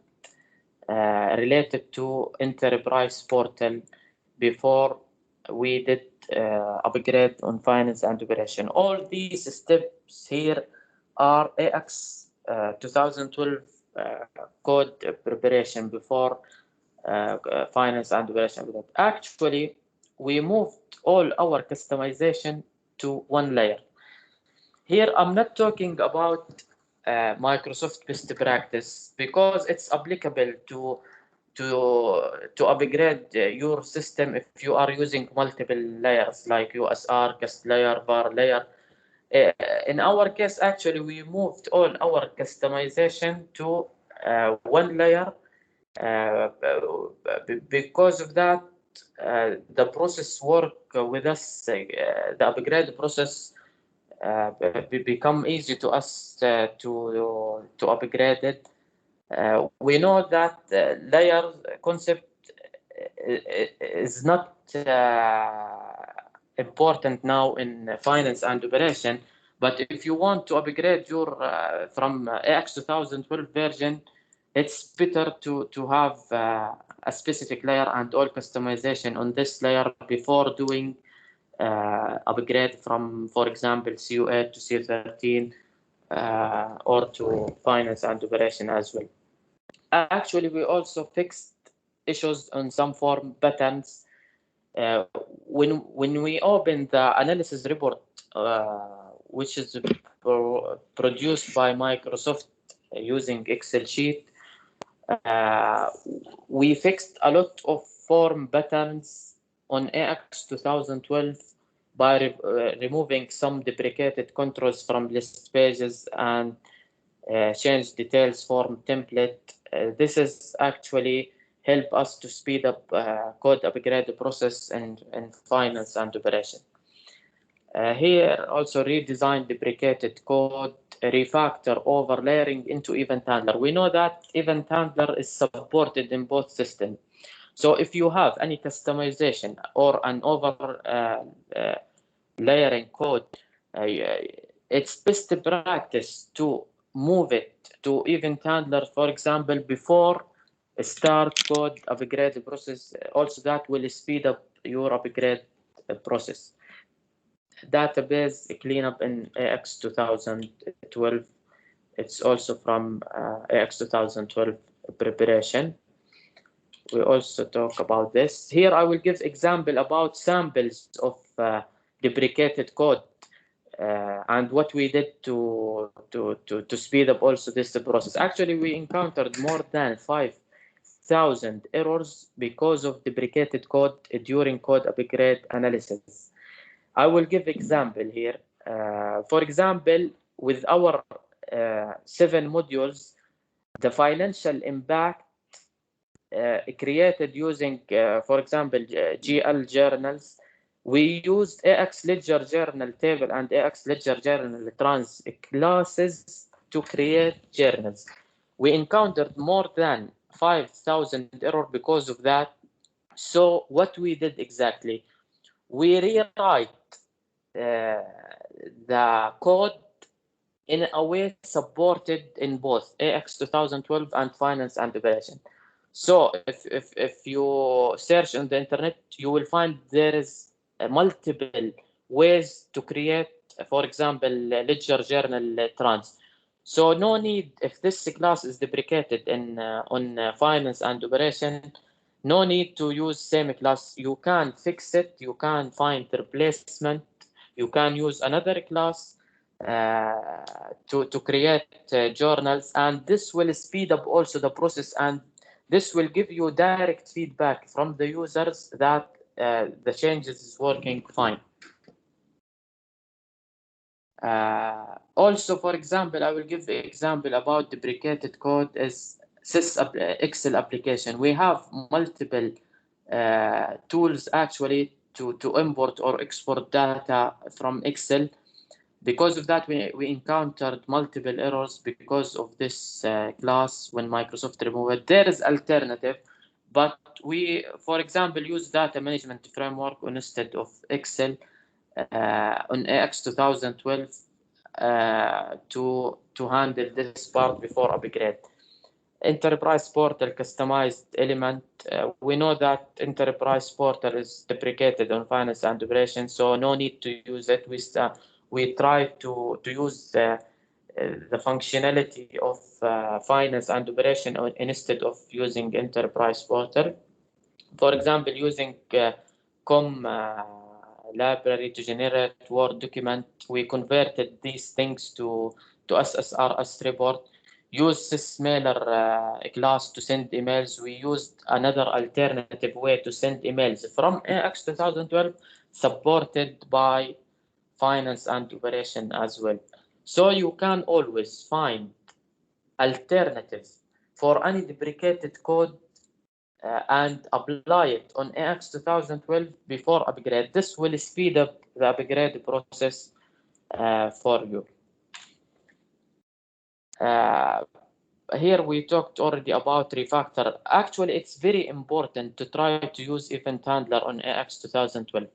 related to enterprise portal before we did upgrade on finance and operation. All these steps here are AX 2012 code preparation before finance and operation. Actually, we moved all our customization to one layer. Here, I'm not talking about Microsoft best practice because it's applicable to upgrade your system if you are using multiple layers like USR, guest layer, var layer. In our case, actually, we moved all our customization to one layer. Because of that, the process work with us, the upgrade process become easy to us to upgrade it. We know that layer concept is not important now in finance and operation, but if you want to upgrade your from AX 2012 version, it's better to have a specific layer and all customization on this layer before doing upgrade from, for example, CU8 to CU13 or to finance and operation as well. Actually, we also fixed issues on some form patterns. When we open the analysis report, which is produced by Microsoft using Excel sheet, we fixed a lot of form patterns on AX 2012 by removing some deprecated controls from list pages and change details form template. This is actually help us to speed up code upgrade process in finance and operation. Here also redesign deprecated code, refactor, overlayering into event handler. We know that event handler is supported in both systems. So if you have any customization or an layering code, it's best practice to move it to event handler, for example, before start code upgrade process. Also, that will speed up your upgrade process. Database cleanup in AX 2012. It's also from AX 2012 preparation. We also talk about this. Here I will give example about samples of deprecated code and what we did to speed up also this process. Actually, we encountered more than 5,000 errors because of deprecated code during code upgrade analysis. I will give example here. For example, with our 7 modules, the financial impact created using, for example, GL journals, we used AX Ledger Journal Table and AX Ledger Journal Trans classes to create journals. We encountered more than 5,000 errors because of that. So what we did exactly, we rewrite the code in a way supported in both AX 2012 and Finance and Operation. So if you search on the internet, you will find there is multiple ways to create, for example, Ledger Journal Trans. So no need, if this class is deprecated in on Finance and Operation, no need to use same class. You can fix it. You can find replacement. You can use another class to create journals, and this will speed up also the process, and this will give you direct feedback from the users that the changes is working fine. Also, for example, I will give the example about deprecated code is Excel application. We have multiple tools actually to import or export data from Excel. Because of that, we encountered multiple errors because of this class when Microsoft removed it. There is alternative, but we, for example, use data management framework instead of Excel on AX 2012 to handle this part before upgrade. Enterprise portal customized element. We know that enterprise portal is deprecated on finance and operation, so no need to use it. We try to use the functionality of finance and operation instead of using enterprise portal. For example, using COM library to generate Word document, we converted these things to to SSRS report, use this mailer class to send emails. We used another alternative way to send emails from AX 2012, supported by finance and operation as well. So you can always find alternatives for any deprecated code and apply it on AX 2012 before upgrade. This will speed up the upgrade process for you. Here we talked already about Refactor. Actually, it's very important to try to use event handler on AX 2012.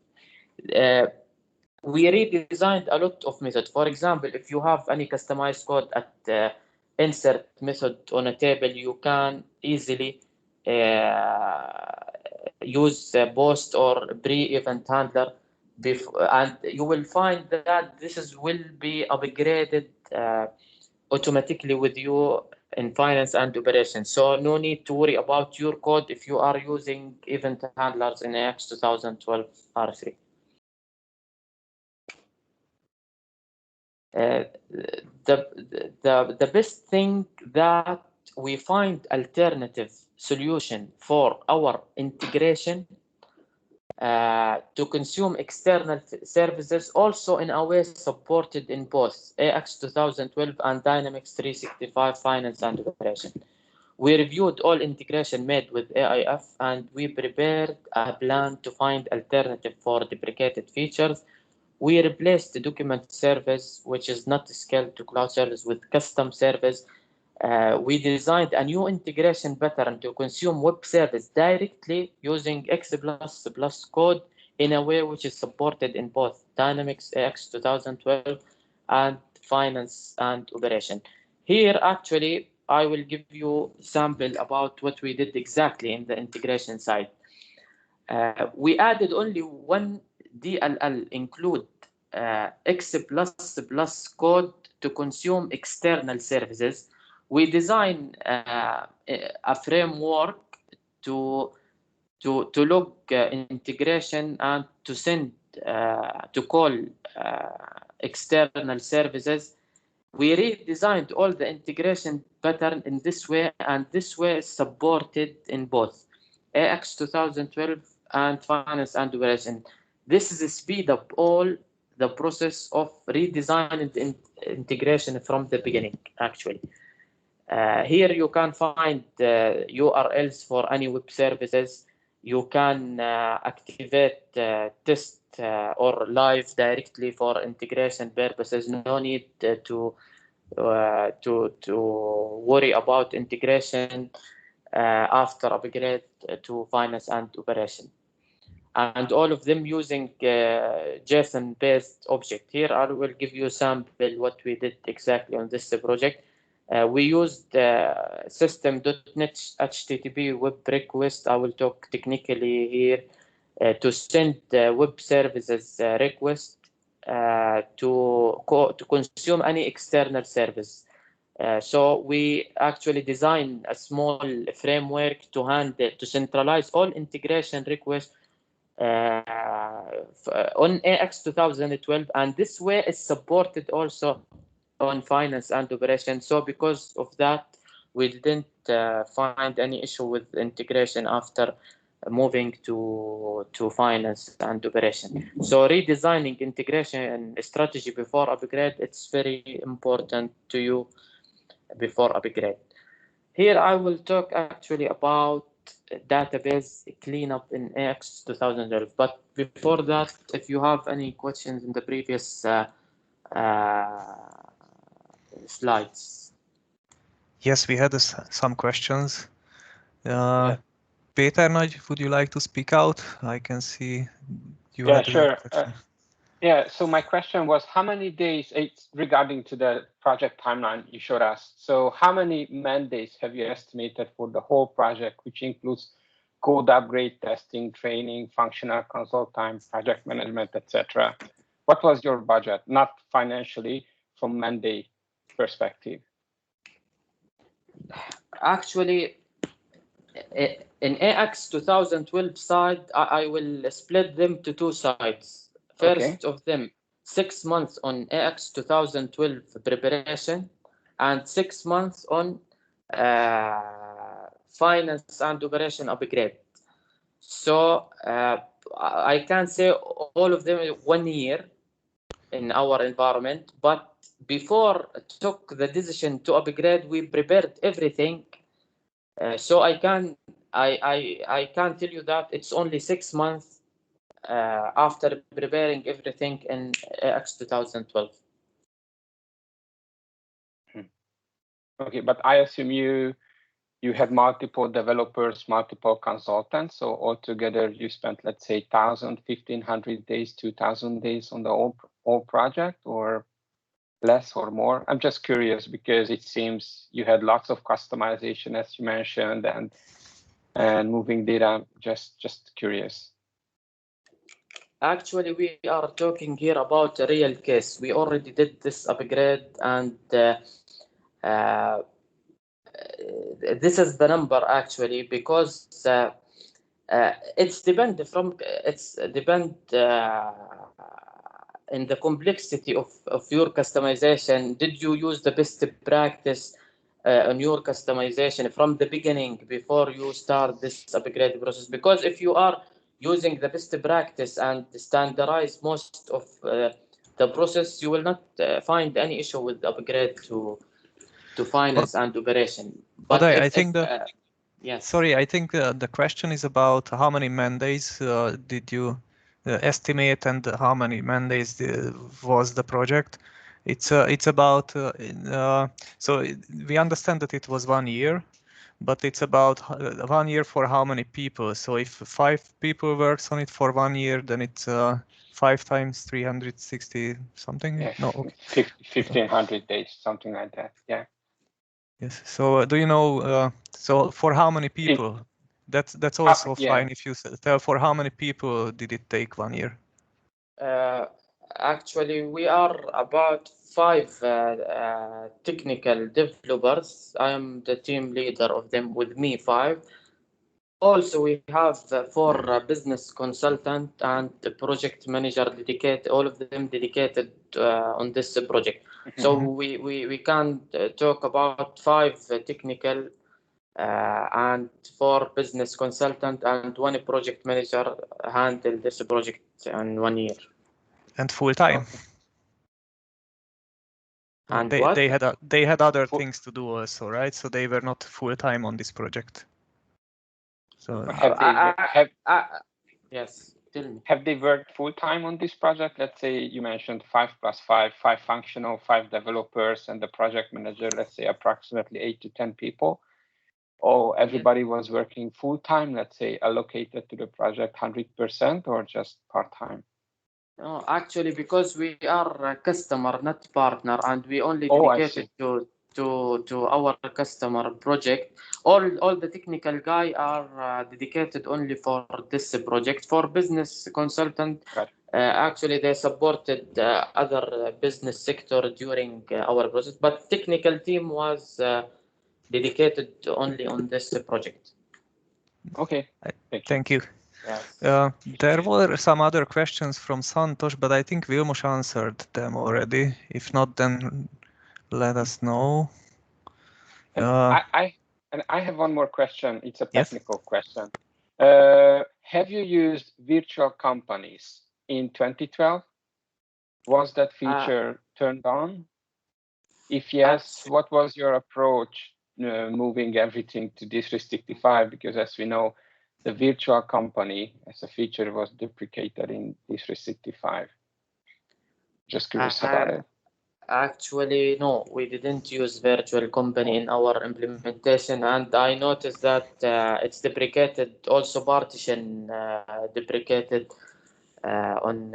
We redesigned a lot of methods. For example, if you have any customized code at insert method on a table, you can easily use post or pre-event handler, and you will find that this will be upgraded automatically with you in finance and operations. So no need to worry about your code if you are using event handlers in AX 2012 R3. The best thing that we find alternative solution for our integration to consume external services, also in a way supported in both AX 2012 and Dynamics 365 Finance and Operation. We reviewed all integration made with AIF, and we prepared a plan to find alternative for deprecated features. We replaced the document service, which is not scaled to cloud service, with custom service. We designed a new integration pattern to consume web service directly using X++ code in a way which is supported in both Dynamics AX 2012 and Finance and Operation. Here, actually, I will give you a sample about what we did exactly in the integration side. We added only one DLL include X++ code to consume external services. We design a framework to log integration and to send to call external services. We redesigned all the integration pattern in this way, and this way is supported in both AX 2012 and Finance and Operation. This is a speed up all the process of redesigning the integration from the beginning, actually. Here you can find URLs for any web services. You can activate test or live directly for integration purposes. No need to worry about integration after upgrade to Finance and Operation. And all of them using JSON-based object. Here I will give you a sample what we did exactly on this project. We used system.net HTTP web request. I will talk technically here to send web services request to consume any external service. So we actually designed a small framework to handle, to centralize all integration requests on AX 2012, and this way is supported also on Finance and Operation. So because of that, we didn't find any issue with integration after moving to Finance and Operation. So redesigning integration strategy before upgrade, it's very important to you before upgrade. Here I will talk actually about database cleanup in AX 2012. But before that, if you have any questions in the previous slides. Yes, we had some questions. Peter Nagy, would you like to speak out? I can see you had sure. Yeah, so my question was how many days, it's regarding to the project timeline you showed us. So how many man days have you estimated for the whole project, which includes code upgrade, testing, training, functional consult time, project management, etc.? What was your budget, not financially, from man day perspective? Actually, in AX 2012 side, I will split them to two sides. First of them, 6 months on AX 2012 preparation and 6 months on finance and operation upgrade. So I can say all of them 1 year in our environment, but before took the decision to upgrade, we prepared everything. So I can tell you that it's only 6 months after preparing everything in AX 2012. Okay, but I assume you had multiple developers, multiple consultants, so altogether you spent, let's say, 1,000, 1,500 days, 2,000 days on the whole project, or less or more? I'm just curious because it seems you had lots of customization, as you mentioned, and moving data. Just curious. Actually, we are talking here about a real case. We already did this upgrade, and this is the number actually, because it's depend in the complexity of your customization. Did you use the best practice on your customization from the beginning before you start this upgrade process? Because if you are using the best practice and standardize most of the process, you will not find any issue with upgrade to finance and operation. But I think yes. Sorry, I think the question is about how many man days did you estimate, and how many man days was the project. It's about so we understand that it was 1 year, but it's about 1 year for how many people. So if 5 people works on it for 1 year, then it's 5 times 360 something. Yeah, No, okay. 1,500 days, something like that. Yeah. Yes. So do you know? So for how many people? That's also fine if you tell for how many people did it take 1 year. Actually, we are about 5 technical developers. I am the team leader of them. With me, 5. Also, we have 4 business consultant and a project manager dedicated. All of them dedicated on this project. So we can talk about 5 technical and 4 business consultant and 1 project manager handle this project in 1 year. And full time. And they had other things to do also, right? So they were not full time on this project. So yes, tell me. Have they worked full time on this project? Let's say you mentioned 5 plus 5, 5 functional, 5 developers, and the project manager, let's say approximately 8 to 10 people. Or everybody was working full time, let's say allocated to the project 100%, or just part time? No, actually, because we are a customer, not partner, and we only dedicated to our customer project. All the technical guy are dedicated only for this project. For business consultant, actually they supported other business sector during our process, but technical team was dedicated only on this project. Okay, thank you. Yes. There were some other questions from Santosh, but I think Vilmos answered them already. If not, then let us know. I have one more question. It's a technical question. Have you used virtual companies in 2012? Was that feature turned on? If yes, what was your approach moving everything to D365? Because as we know, the virtual company as a feature was deprecated in D365. Just curious about it. Actually, no, we didn't use virtual company in our implementation, and I noticed that it's deprecated, also partition deprecated on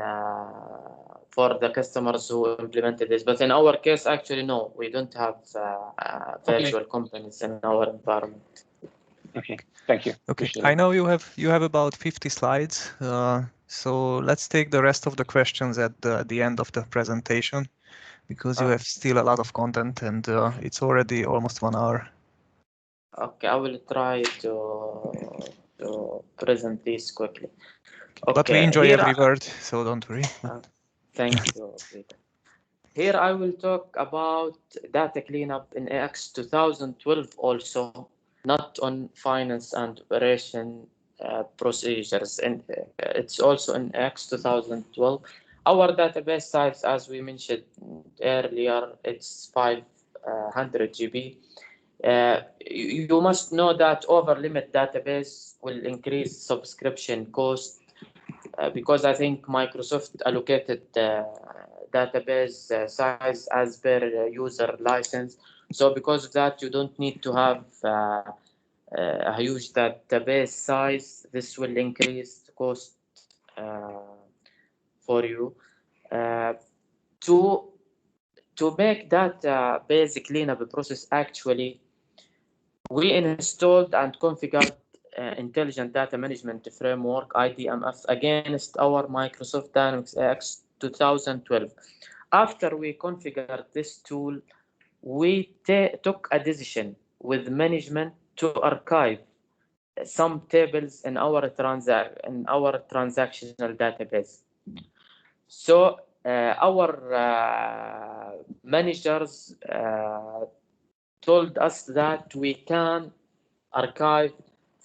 for the customers who implemented this. But in our case, actually, no, we don't have virtual companies in our environment. Okay, thank you. Okay, I know you have about 50 slides, so let's take the rest of the questions at the end of the presentation, because you have still a lot of content, and it's already almost 1 hour. Okay, I will try to present this quickly. Okay, but we enjoy every word, so don't worry. Thank you, Peter. Here I will talk about data cleanup in AX 2012 also, not on finance and operation procedures, and it's also in AX 2012. Our database size, as we mentioned earlier, it's 500 GB. You must know that over limit database will increase subscription cost because I think Microsoft allocated database size as per user license. So because of that, you don't need to have a huge database size. This will increase the cost for you. To make database cleanup process, actually, we installed and configured Intelligent Data Management Framework, IDMF, against our Microsoft Dynamics AX 2012. After we configured this tool, we took a decision with management to archive some tables in our transactional database. So our managers told us that we can archive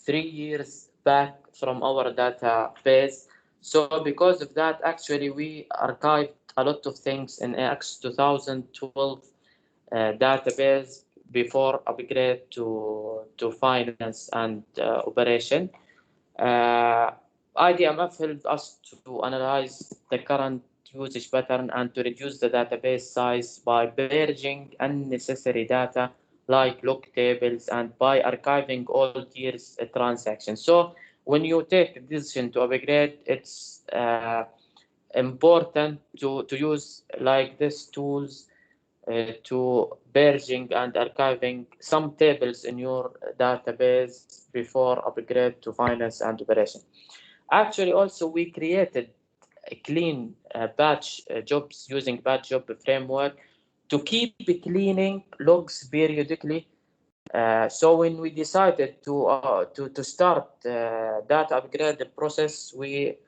3 years back from our database. So because of that, actually, we archived a lot of things in AX 2012 database before upgrade to finance and operation. IDMF helped us to analyze the current usage pattern and to reduce the database size by purging unnecessary data like log tables and by archiving old years transactions. So when you take a decision to upgrade, it's important to use like these tools to purging and archiving some tables in your database before upgrade to finance and operation. Actually, also we created a clean batch jobs using batch job framework to keep cleaning logs periodically. So when we decided to start data upgrade process, we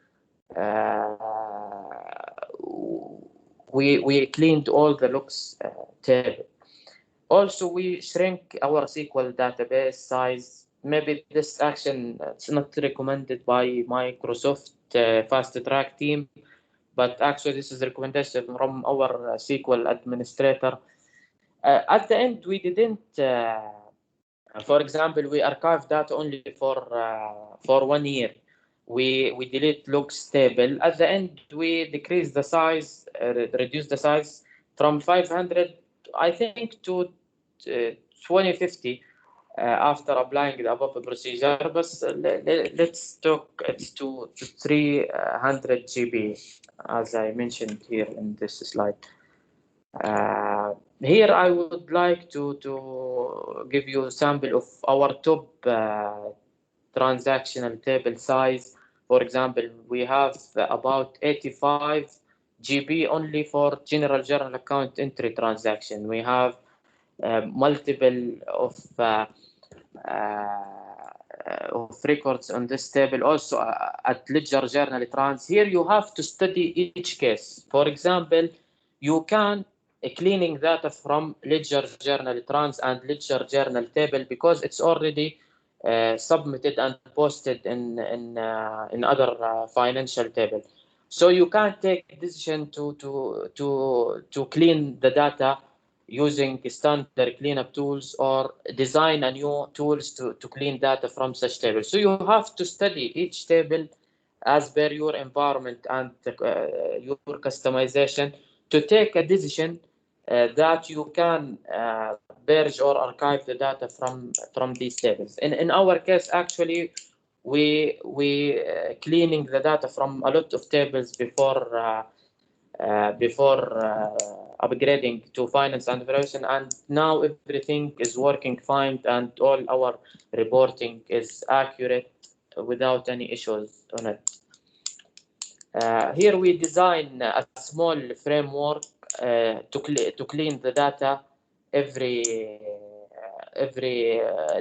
cleaned all the logs table. Also, we shrink our SQL database size. Maybe this action it's not recommended by Microsoft Fast Track team, but actually this is a recommendation from our SQL administrator. At the end, we didn't. For example, we archive data only for 1 year. We delete logs table. At the end, we decrease the size, reduce the size from 500, I think, to 2050 after applying the above procedure. But let's talk it's to 300 GB, as I mentioned here in this slide. Here I would like to give you a sample of our top transactional table size. For example, we have about 85 GB only for general journal account entry transaction. We have multiple of records on this table. Also at ledger journal trans. Here you have to study each case. For example, you can cleaning data from ledger journal trans and ledger journal table because it's already submitted and posted in other financial table. So you can take a decision to clean the data using standard cleanup tools or design a new tools to clean data from such tables. So you have to study each table as per your environment and your customization to take a decision that you can purge or archive the data from these tables. In our case, actually, we cleaning the data from a lot of tables before upgrading to finance and operation, and now everything is working fine and all our reporting is accurate without any issues on it. Here we design a small framework to clean the data every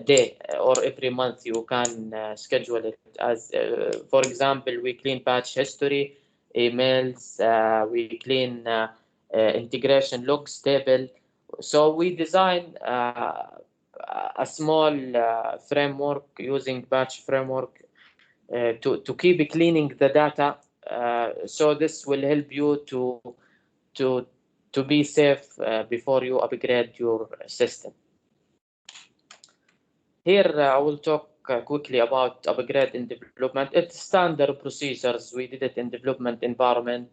day or every month. You can schedule it as, for example, we clean batch history emails, we clean integration logs table. So we design a small framework using batch framework to keep cleaning the data. So this will help you to be safe before you upgrade your system. Here I will talk quickly about upgrade in development. It's standard procedures. We did it in development environment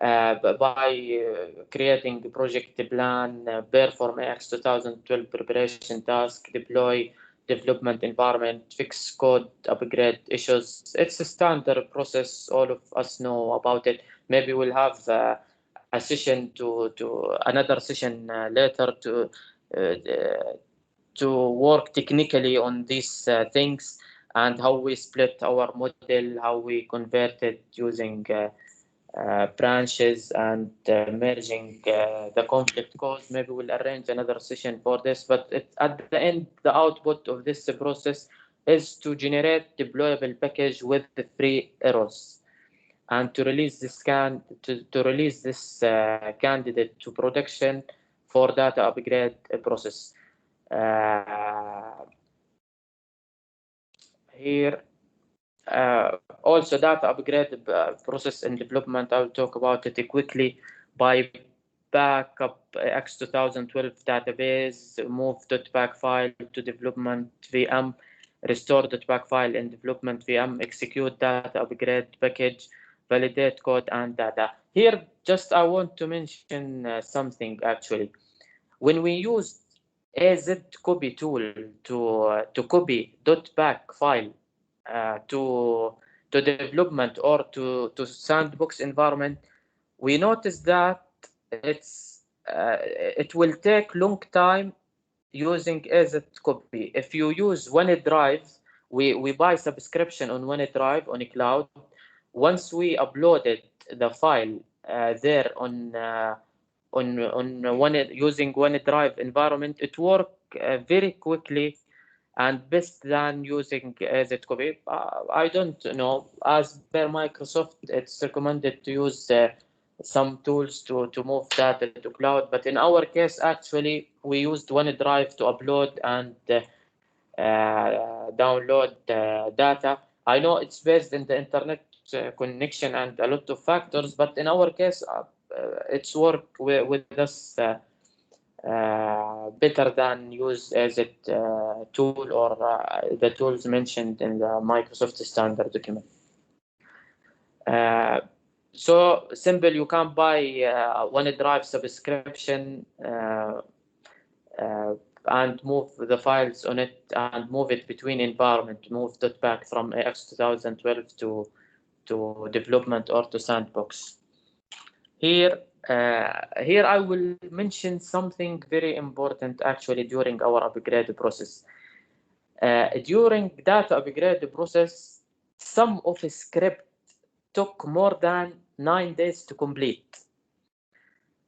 by creating the project plan, perform AX 2012 preparation task, deploy development environment, fix code, upgrade issues. It's a standard process. All of us know about it. Maybe we'll have a session to another session later to work technically on these things and how we split our model, how we convert it using branches and merging the conflict codes. Maybe we'll arrange another session for this, but at the end, the output of this process is to generate deployable package with the 3 errors and to release this candidate to production for data upgrade process. Here also data upgrade process and development. I'll talk about it quickly. By backup X 2012 database, move .back file to development VM, restore .back file in development VM, execute data upgrade package, validate code and data. Here just I want to mention something actually. When we use AZ copy tool to copy .back file to development or to sandbox environment, we notice that it will take long time using AZ copy. If you use OneDrive, we buy subscription on OneDrive on a cloud. Once we uploaded the file there on using OneDrive environment, it works very quickly and best than using AZ copy. I don't know. As per Microsoft, it's recommended to use some tools to move data to cloud. But in our case, actually, we used OneDrive to upload and download data. I know it's based in the internet connection and a lot of factors, but in our case, it's worked with us better than use as it tool or the tools mentioned in the Microsoft standard document. So simple, you can buy OneDrive subscription and move the files on it and move it between environment, move .back from AX 2012 to development or to sandbox. Here I will mention something very important actually during our upgrade process. During data upgrade process, some of the script took more than 9 days to complete.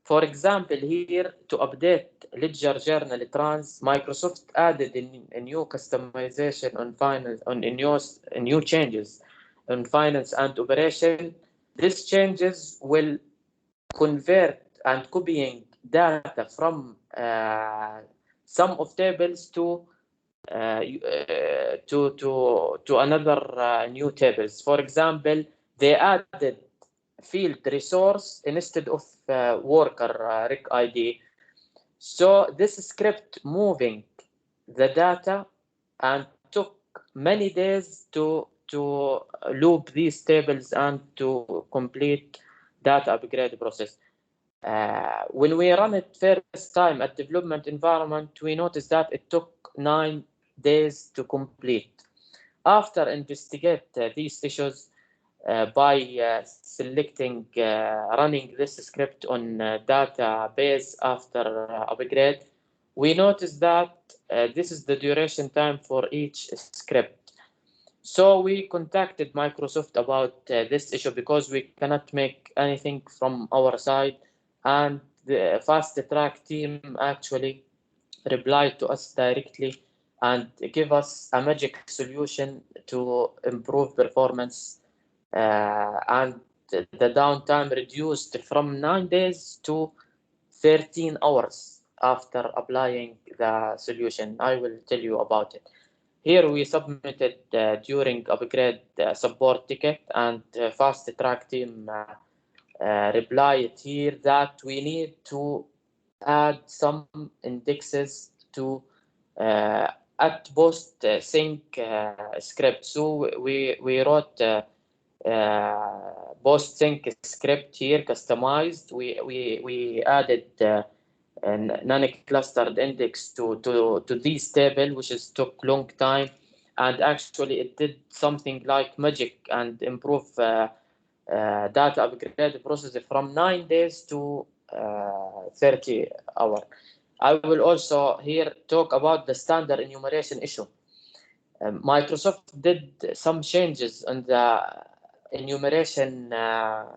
For example, here to update ledger journal trans, Microsoft added a new customization on finance, on new changes on finance and operation. These changes will convert and copying data from some of tables to another new tables. For example, they added field resource instead of worker rec ID. So this script moving the data and took many days to loop these tables and to complete data upgrade process. When we run it first time at development environment, we noticed that it took 9 days to complete. After investigate these issues by selecting running this script on database after upgrade, we noticed that this is the duration time for each script. So we contacted Microsoft about this issue because we cannot make anything from our side, and the fast track team actually replied to us directly and give us a magic solution to improve performance and the downtime reduced from 9 days to 13 hours after applying the solution. I will tell you about it. Here we submitted during upgrade support ticket, and fast track team replied here that we need to add some indexes to at post sync script. So we wrote post sync script here, customized. We added non-clustered index to this table, which is took long time, and actually it did something like magic and improve data upgrade process from 9 days to 30 hours. I will also here talk about the standard enumeration issue. Microsoft did some changes on the enumeration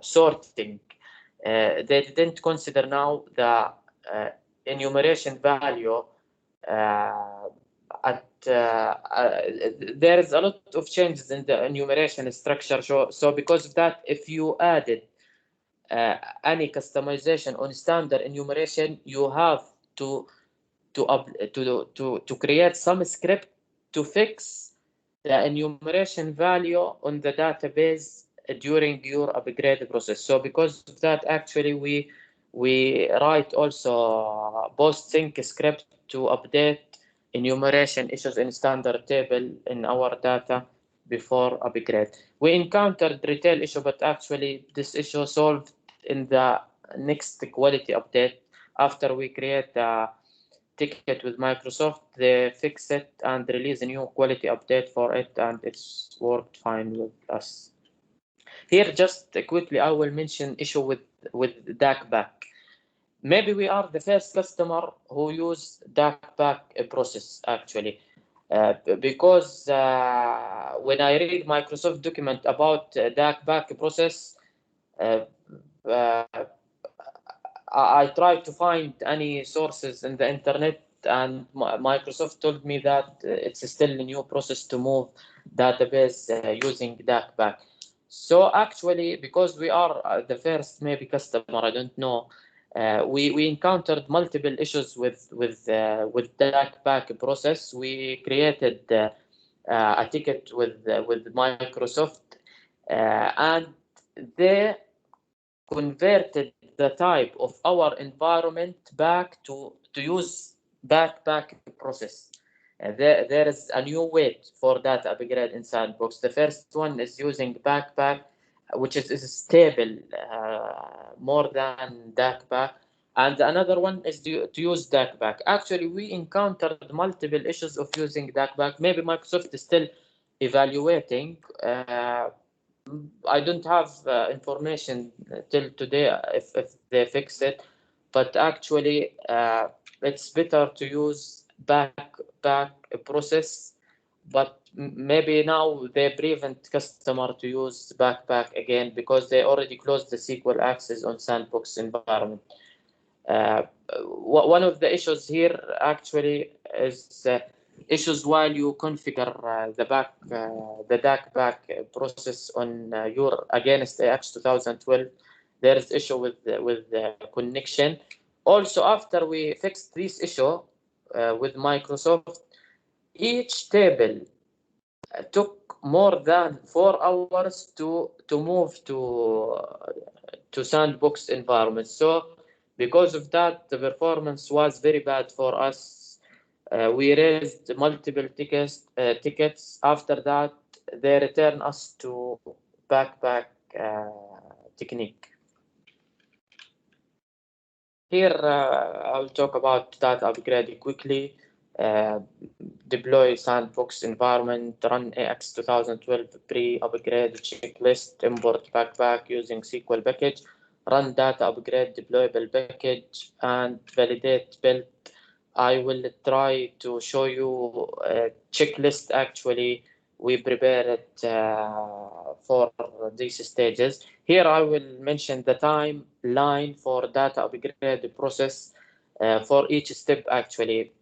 sorting. They didn't consider now the enumeration value there is a lot of changes in the enumeration structure. So because of that, if you added any customization on standard enumeration, you have to create some script to fix the enumeration value on the database during your upgrade process. So because of that, actually we write also post sync script to update enumeration issues in standard table in our data before upgrade. We encountered retail issue, but actually this issue solved in the next quality update. After we create a ticket with Microsoft, they fix it and release a new quality update for it, and it's worked fine with us. Here, just quickly, I will mention issue with DAC back. Maybe we are the first customer who use DAC back process actually, because when I read Microsoft document about DAC back process, I tried to find any sources in the internet, and Microsoft told me that it's still a new process to move database using DAC back. So actually, because we are the first maybe customer, I don't know, we encountered multiple issues with DAC back process. We created a ticket with Microsoft, and they converted the type of our environment back to use back process. There is a new way for data upgrade in Sandbox. The first one is using backpack, which is stable more than DACback, and another one is to use DACback. Actually, we encountered multiple issues of using DACback. Maybe Microsoft is still evaluating. I don't have information till today if they fix it, but actually it's better to use back process, but maybe now they prevent customer to use backpack again because they already closed the SQL access on Sandbox environment. One of the issues here actually is issues while you configure the DACback process on your against AX 2012. There is issue with the connection. Also, after we fixed this issue with Microsoft, each table took more than 4 hours to move to Sandbox environment. So because of that, the performance was very bad for us. We raised multiple tickets. After that, they return us to backpack technique. Here, I'll talk about data upgrade quickly. Deploy Sandbox environment, run AX 2012 pre-upgrade checklist, import backpack using SQL package, run data upgrade deployable package, and validate build. I will try to show you a checklist. Actually, we prepare it for these stages. Here I will mention the timeline for data upgrade process for each step. Actually,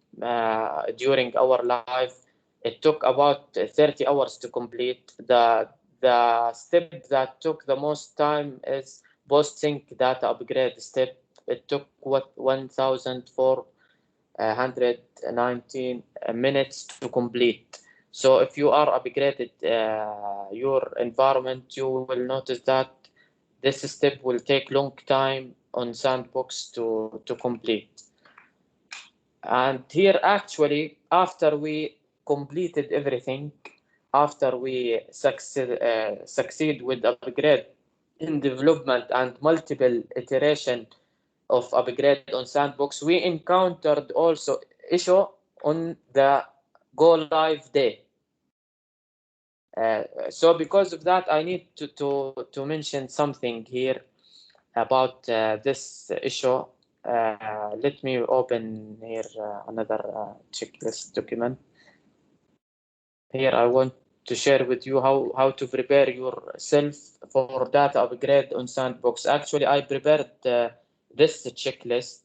during our live, it took about 30 hours to complete. The the step that took the most time is post-sync data upgrade step. It took 1,419 minutes to complete. So if you are upgraded your environment, you will notice that this step will take long time on Sandbox to complete. And here actually, after we completed everything, after we succeed with upgrade in development and multiple iteration of upgrade on Sandbox, we encountered also issue on the go live day. So because of that, I need to mention something here about this issue. Let me open here another checklist document. Here I want to share with you how to prepare yourself for data upgrade on Sandbox. Actually, I prepared this checklist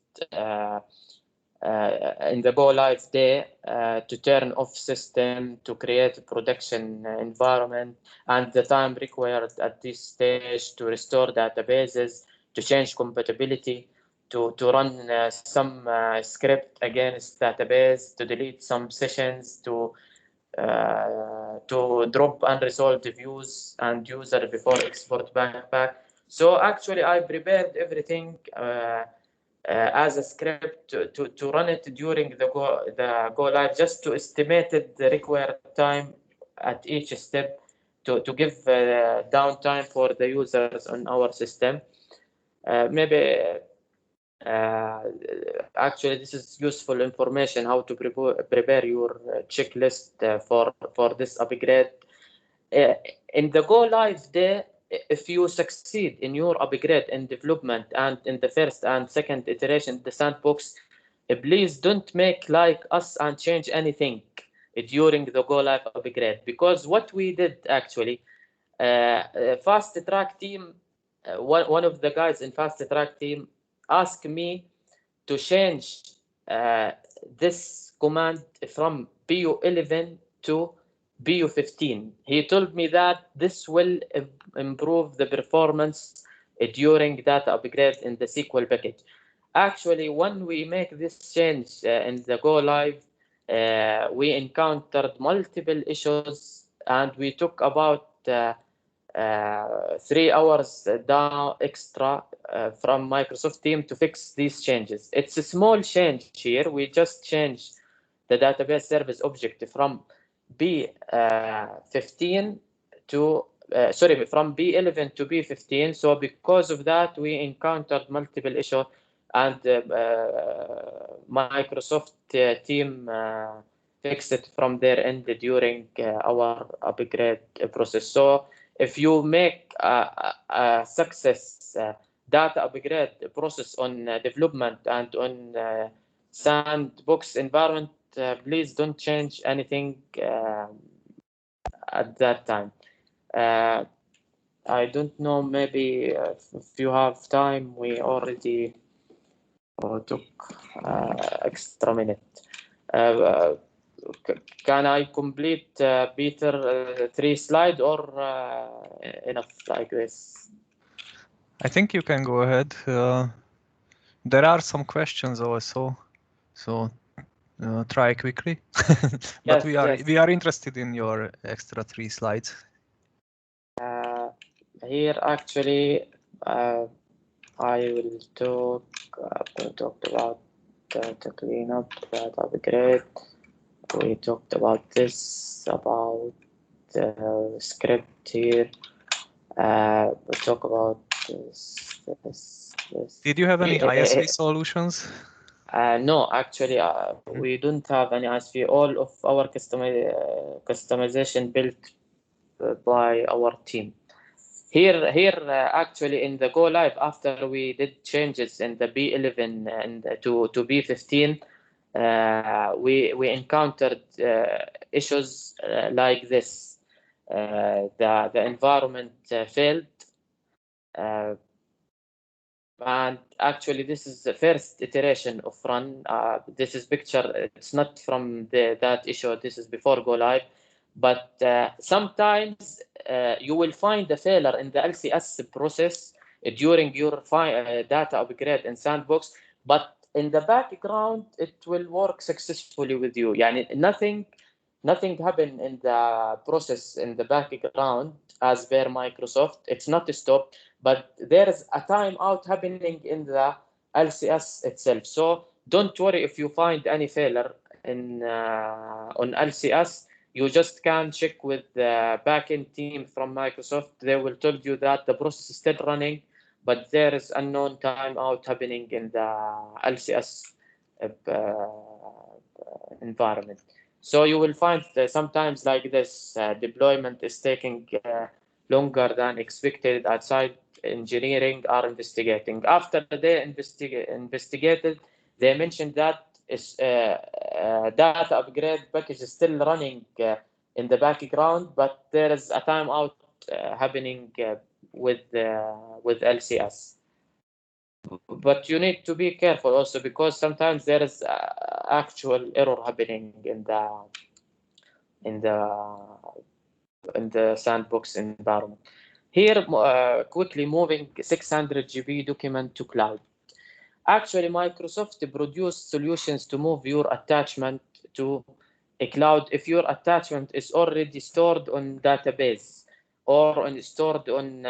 in the go live day to turn off system, to create a production environment, and the time required at this stage to restore databases, to change compatibility, to run some script against database, to delete some sessions, to drop unresolved views and user before export back. So actually, I prepared everything as a script to run it during the go live, just to estimate the required time at each step to give downtime for the users on our system. Maybe actually this is useful information how to prepare your checklist for this upgrade. In the go live day, if you succeed in your upgrade and development and in the first and second iteration the Sandbox, please don't make like us and change anything during the go live upgrade, because what we did actually, fast track team, one of the guys in fast track team asked me to change this command from PU11 to PU15. He told me that this will improve the performance during data upgrade in the SQL package. Actually, when we make this change in the go live, we encountered multiple issues, and we took about 3 hours down extra from Microsoft team to fix these changes. It's a small change here. We just changed the database service object from B15 to from B11 to B15. So because of that, we encountered multiple issues, and Microsoft team fixed it from their end during our upgrade process. So if you make a success data upgrade process on development and on Sandbox environment, please don't change anything at that time. I don't know, maybe if you have time, we already took extra minute. Can I complete, Peter, 3 slides or enough like this? I think you can go ahead. There are some questions also, so try quickly. But yes, we are interested in your extra 3 slides. Here actually I will talk about the cleanup, the upgrade. We talked about this, about the script here. We talk about this. Did you have any ISV solutions? No, actually, we don't have any ISV. All of our customization built by our team. Here, actually, in the go live, after we did changes in the B11 and to B15, we encountered issues like this. The environment failed, and actually this is the first iteration of run. This is picture. It's not from that issue. This is before go live, But sometimes you will find a failure in the LCS process during your data upgrade in Sandbox, but in the background it will work successfully with you. يعني nothing happened in the process in the background as per Microsoft. It's not stopped, but there's a timeout happening in the LCS itself. So don't worry if you find any failure in on LCS. You just can check with the backend team from Microsoft. They will tell you that the process is still running, but there is unknown timeout happening in the LCS environment. So you will find sometimes like this deployment is taking longer than expected. Outside engineering are investigating. After they investigated, they mentioned that data upgrade package is still running in the background, but there is a timeout happening with LCS. But you need to be careful also, because sometimes there is actual error happening in the Sandbox environment. Here, quickly moving 600 GB document to cloud. Actually, Microsoft produced solutions to move your attachment to a cloud if your attachment is already stored on database or stored on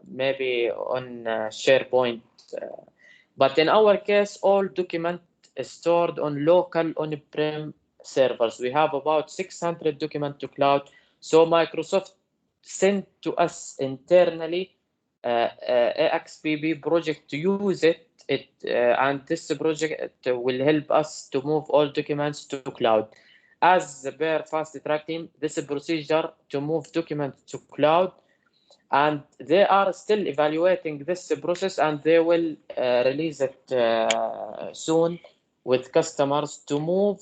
maybe on SharePoint. But in our case, all document is stored on local on-prem servers. We have about 600 document to cloud. So Microsoft sent to us internally AXPB project to use it, and this project will help us to move all documents to cloud. As per fast track team, this procedure to move documents to cloud, and they are still evaluating this process, and they will release it soon with customers to move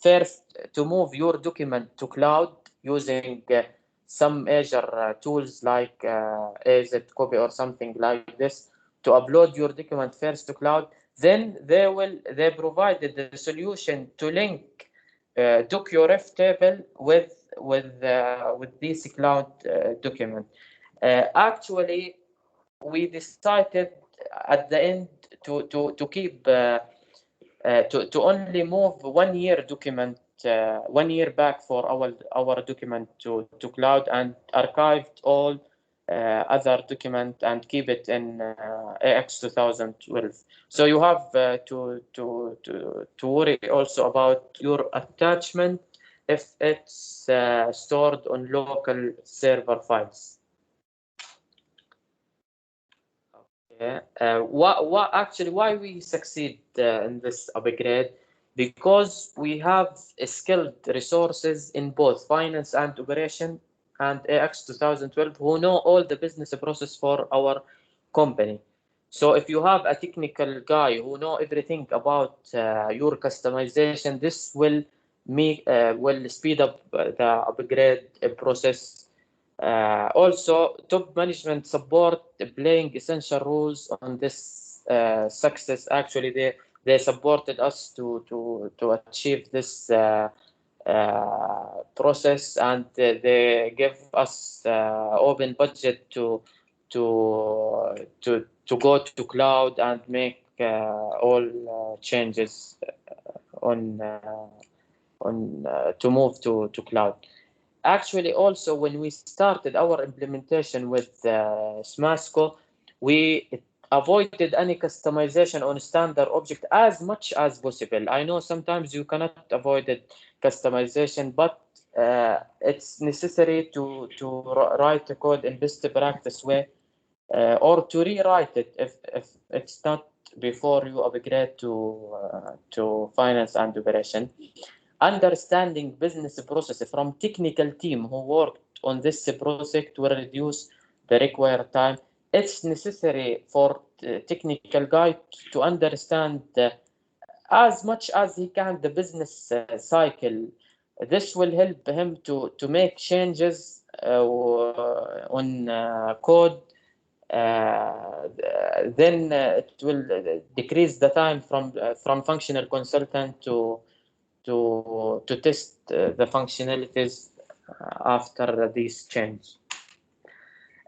first to move your document to cloud using some Azure tools like AZ Copy or something like this, to upload your document first to cloud. Then they provided the solution to link DocuRef table with this cloud document. Actually, we decided at the end to keep to only move 1 year document, 1 year back for our document to cloud, and archived all other document and keep it in AX 2012. So you have to worry also about your attachment if it's stored on local server files. Why we succeed in this upgrade? Because we have skilled resources in both finance and operation and AX 2012 who know all the business process for our company. So if you have a technical guy who know everything about your customization, this will speed up the upgrade process. Also, top management support playing essential roles on this success. Actually, they supported us to achieve this process, and they give us open budget to go to cloud and make all changes to move to cloud. Actually, also, when we started our implementation with SMASCO, we avoided any customization on standard object as much as possible. I know sometimes you cannot avoid it, customization, but it's necessary to write the code in best practice way, or to rewrite it if it's not before you upgrade to finance and operation. Understanding business process from technical team who worked on this project will reduce the required time. It's necessary for the technical guy to understand as much as he can the business cycle. This will help him to make changes on code. Then it will decrease the time from functional consultant to to test the functionalities after this change.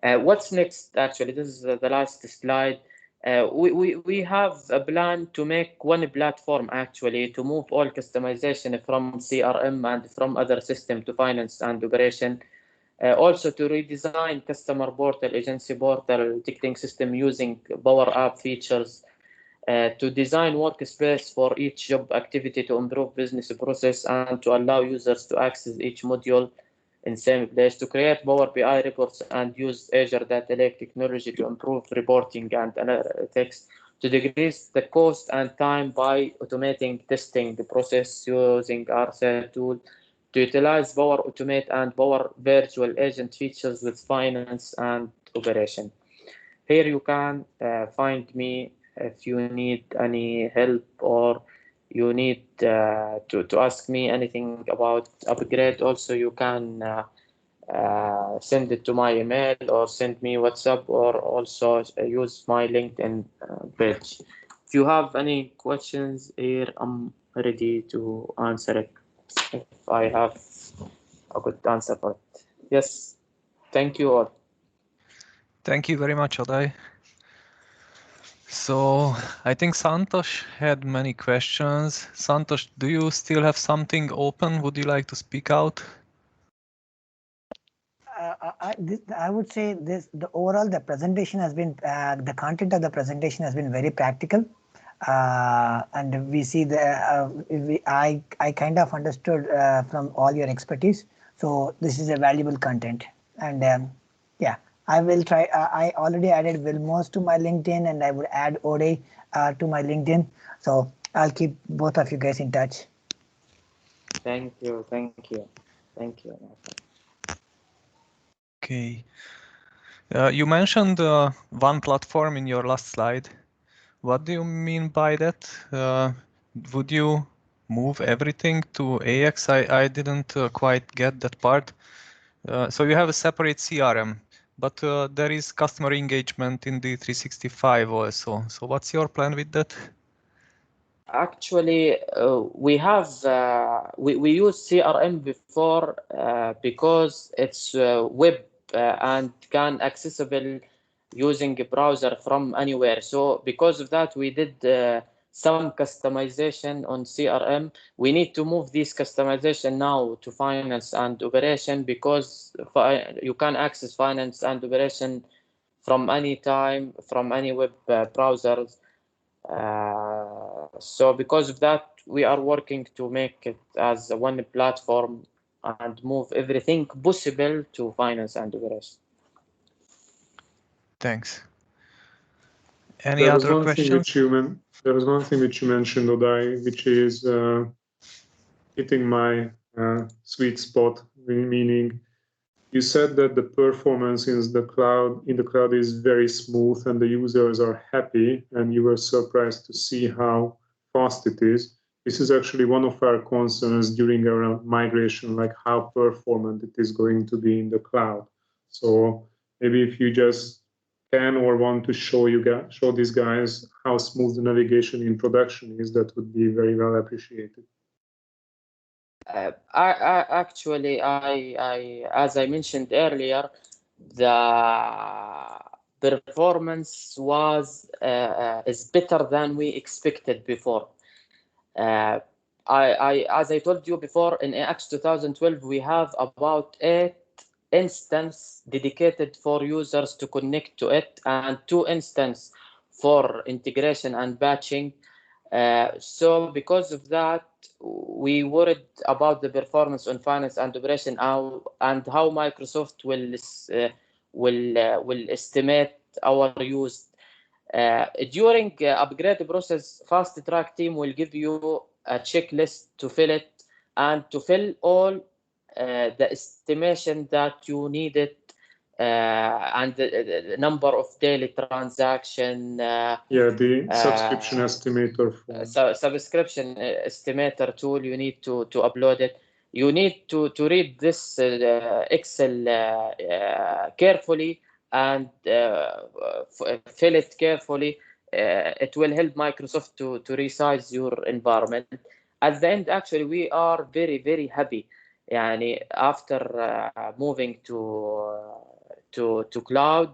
What's next? Actually, this is the last slide. We have a plan to make one platform actually to move all customization from CRM and from other system to finance and operation. Also to redesign customer portal, agency portal, ticketing system using Power App features. To design workspace for each job activity to improve business process and to allow users to access each module in same place, to create Power BI reports and use Azure Data Lake technology to improve reporting and analytics, to decrease the cost and time by automating testing the process using RSA tool, to utilize Power Automate and Power Virtual Agent features with finance and operation. Here you can find me if you need any help or you need to ask me anything about upgrade. Also, you can send it to my email or send me WhatsApp or also use my LinkedIn page. If you have any questions here, I'm ready to answer it if I have a good answer for it. Yes, thank you all. Thank you very much, Odai. So I think Santosh had many questions. Santosh, do you still have something open? Would you like to speak out? I would say the presentation has been the content of the presentation has been very practical, and we see I kind of understood from all your expertise. So this is a valuable content, and yeah, I will try. I already added Vilmos to my LinkedIn, and I would add Odai to my LinkedIn. So I'll keep both of you guys in touch. Thank you, thank you, thank you. Okay. You mentioned one platform in your last slide. What do you mean by that? Would you move everything to AX? I didn't quite get that part. So you have a separate CRM, but there is customer engagement in D365 also. So what's your plan with that? Actually, we have we used CRM before because it's web and can accessible using a browser from anywhere. So because of that, we did some customization on CRM. We need to move this customization now to finance and operation because you can access finance and operation from any time, from any web browsers. So because of that, we are working to make it as one platform and move everything possible to finance and operation. Thanks. Any other questions? There was one thing which you mentioned, Odai, which is hitting my sweet spot, meaning you said that the performance in the cloud is very smooth and the users are happy, and you were surprised to see how fast it is. This is actually one of our concerns during our migration, like how performant it is going to be in the cloud. So maybe if you just can or want to show these guys how smooth the navigation in production is, that would be very well appreciated. Actually, as I mentioned earlier, the performance is better than we expected before. As I told you before, in AX 2012, we have about 8 instances dedicated for users to connect to it and 2 instances for integration and batching. So because of that, we worried about the performance on finance and operation and how Microsoft will estimate our use. During upgrade process, fast track team will give you a checklist to fill it and to fill all the estimation that you needed and the number of daily transaction. The subscription estimator form. Subscription estimator tool, you need to upload it. You need to read this Excel carefully and fill it carefully. It will help Microsoft to resize your environment. at the end, actually, we are very, very happy. Yani after moving to cloud,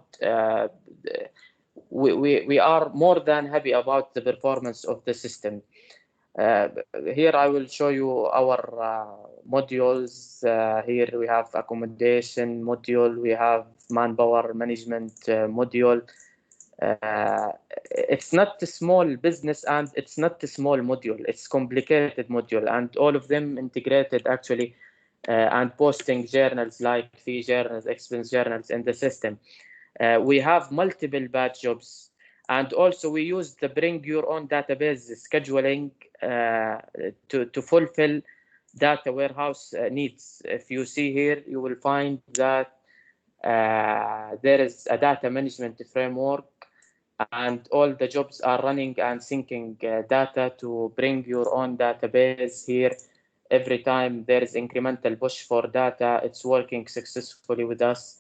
we are more than happy about the performance of the system. Here I will show you our modules. Here we have accommodation module, we have manpower management module. It's not a small business and it's not a small module, it's complicated module, and all of them integrated actually and posting journals like fee journals, expense journals in the system. We have multiple batch jobs, and also we use the bring your own database scheduling to fulfill data warehouse needs. If you see here, you will find that there is a data management framework, and all the jobs are running and syncing data to bring your own database here. Every time there is incremental push for data, it's working successfully with us.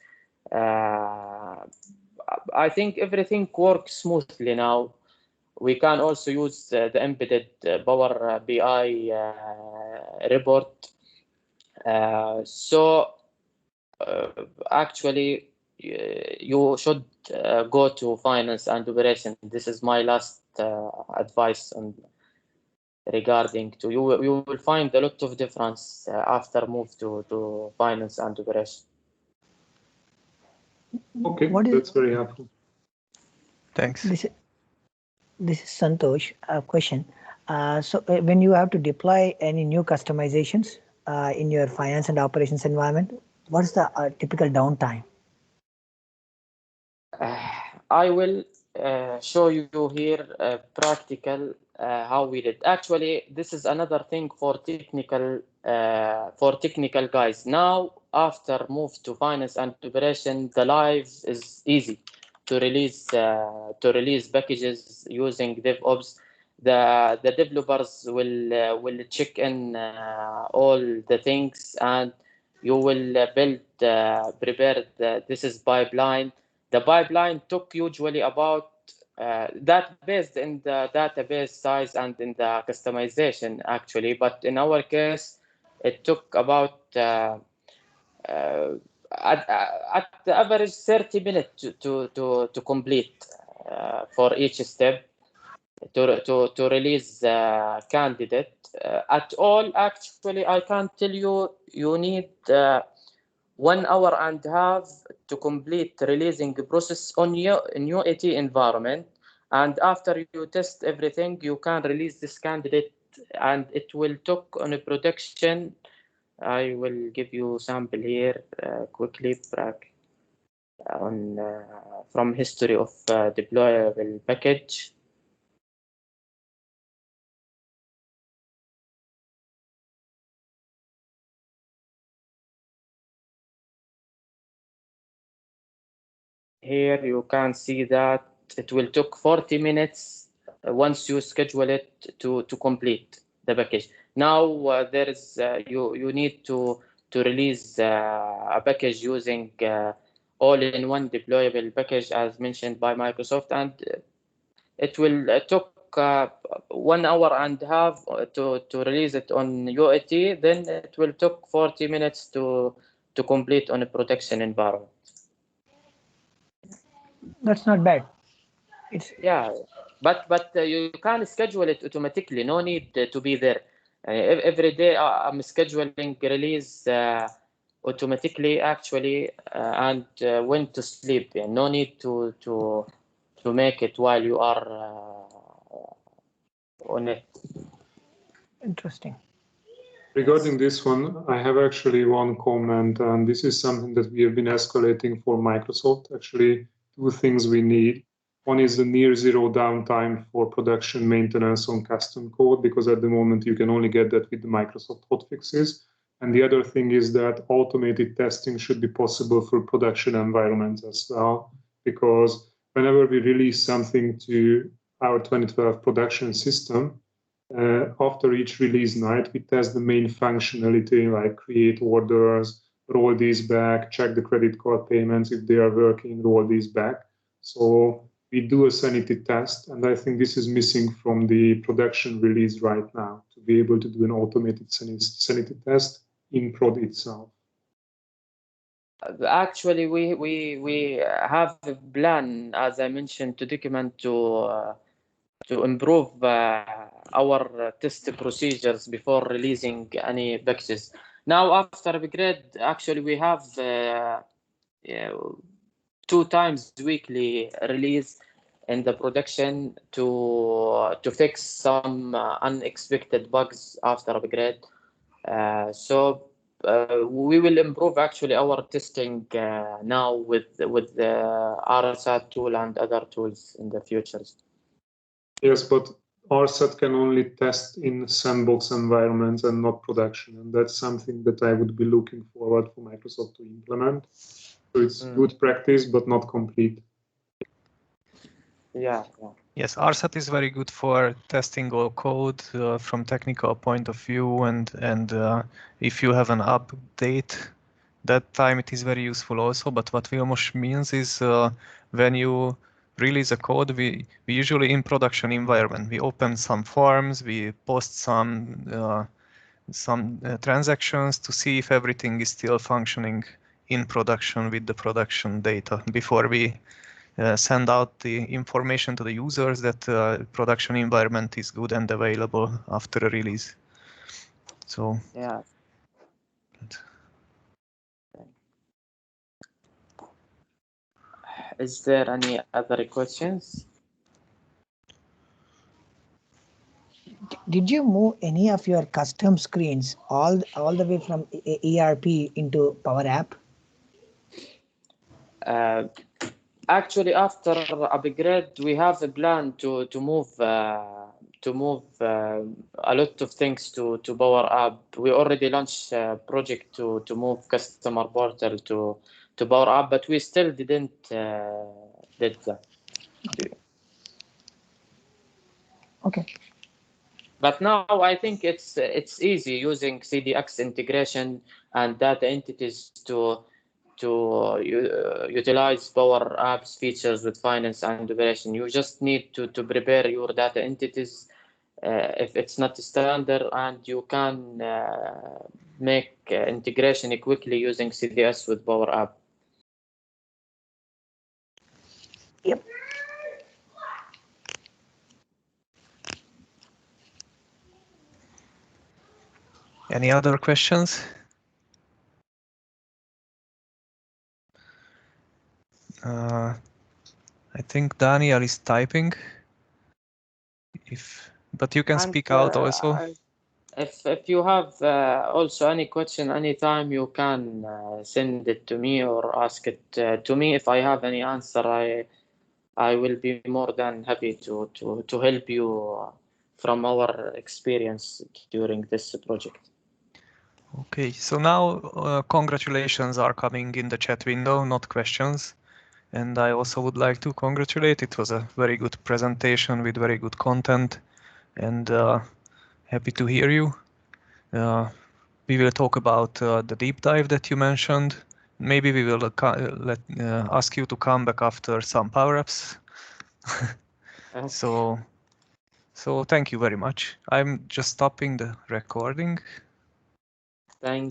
I think everything works smoothly now. We can also use the embedded Power BI report. Actually, you should go to finance and operation. This is my last advice on regarding to you. You will find a lot of difference after move to finance and operation. Okay, that's very helpful. Thanks. This is Santosh. A question. So when you have to deploy any new customizations in your finance and operations environment, what is the typical downtime? I will show you here practical how we did. Actually, this is another thing for technical guys. Now, after move to finance and operation, the live is easy to release packages using DevOps. The developers will check in all the things, and you will prepare this is pipeline. The pipeline took usually about that based in the database size and in the customization actually, but in our case, it took about at the average 30 minutes to complete for each step to release candidate. At all, actually, I can tell you, you need 1 hour and a half to complete releasing process on your UAT environment. And after you test everything, you can release this candidate, and it will took on a production. I will give you sample here quickly on from history of deployable package. Here you can see that it will take 40 minutes once you schedule it to complete the package. Now there is you need to release a package using all-in-one deployable package as mentioned by Microsoft, and it will took 1 hour and a half to release it on UAT. Then it will take 40 minutes to complete on a production environment. That's not bad. It's but you can schedule it automatically. No need to be there. Every day I'm scheduling release automatically actually, and when to sleep. No need to make it while you are on it. Interesting. Regarding this one, I have actually one comment, and this is something that we have been escalating for Microsoft. Actually, 2 things we need. One is the near zero downtime for production maintenance on custom code, because at the moment you can only get that with the Microsoft hotfixes. And the other thing is that automated testing should be possible for production environments as well, because whenever we release something to our 2012 production system, after each release night, we test the main functionality like create orders, roll these back, check the credit card payments. If they are working, roll these back. So we do a sanity test, and I think this is missing from the production release right now, to to be able to do an automated sanity test in prod itself? Actually, we have a plan, as I mentioned, to document to improve our test procedures before releasing any packages. Now, after upgrade, actually we have 2 times weekly release in the production to fix some unexpected bugs after upgrade. So we will improve actually our testing now with the RSAT tool and other tools in the futures. Yes, but RSAT can only test in sandbox environments and not production, and that's something that I would be looking forward for Microsoft to implement. So it's good practice, but not complete. Yeah. Yes, RSAT is very good for testing all code from technical point of view, and if you have an update, that time it is very useful also. But what Vilmos means is when you release a code, we usually in production environment, we open some forms, we post some transactions to see if everything is still functioning in production with the production data before we send out the information to the users that production environment is good and available after a release. So yeah. Is there any other questions? Did you move any of your custom screens all the way from ERP into Power App? Actually, after upgrade, we have a plan to move a lot of things to Power App. We already launched a project to move customer portal to Power App, but we still didn't did that. Okay. But now I think it's easy using CDX integration and data entities to utilize Power Apps features with finance and operation. You just need to prepare your data entities if it's not standard, and you can make integration quickly using CDS with Power App. Yep. any other questions? I think Daniel is typing. But you can speak out also. If you have also any question anytime, you can send it to me or ask it to me. If I have any answer, I will be more than happy to help you from our experience during this project. Okay, so now congratulations are coming in the chat window, not questions. And I also would like to congratulate. It was a very good presentation with very good content, and happy to hear you. We will talk about the deep dive that you mentioned. Maybe we will ask you to come back after some power-ups. So thank you very much. I'm just stopping the recording. Thank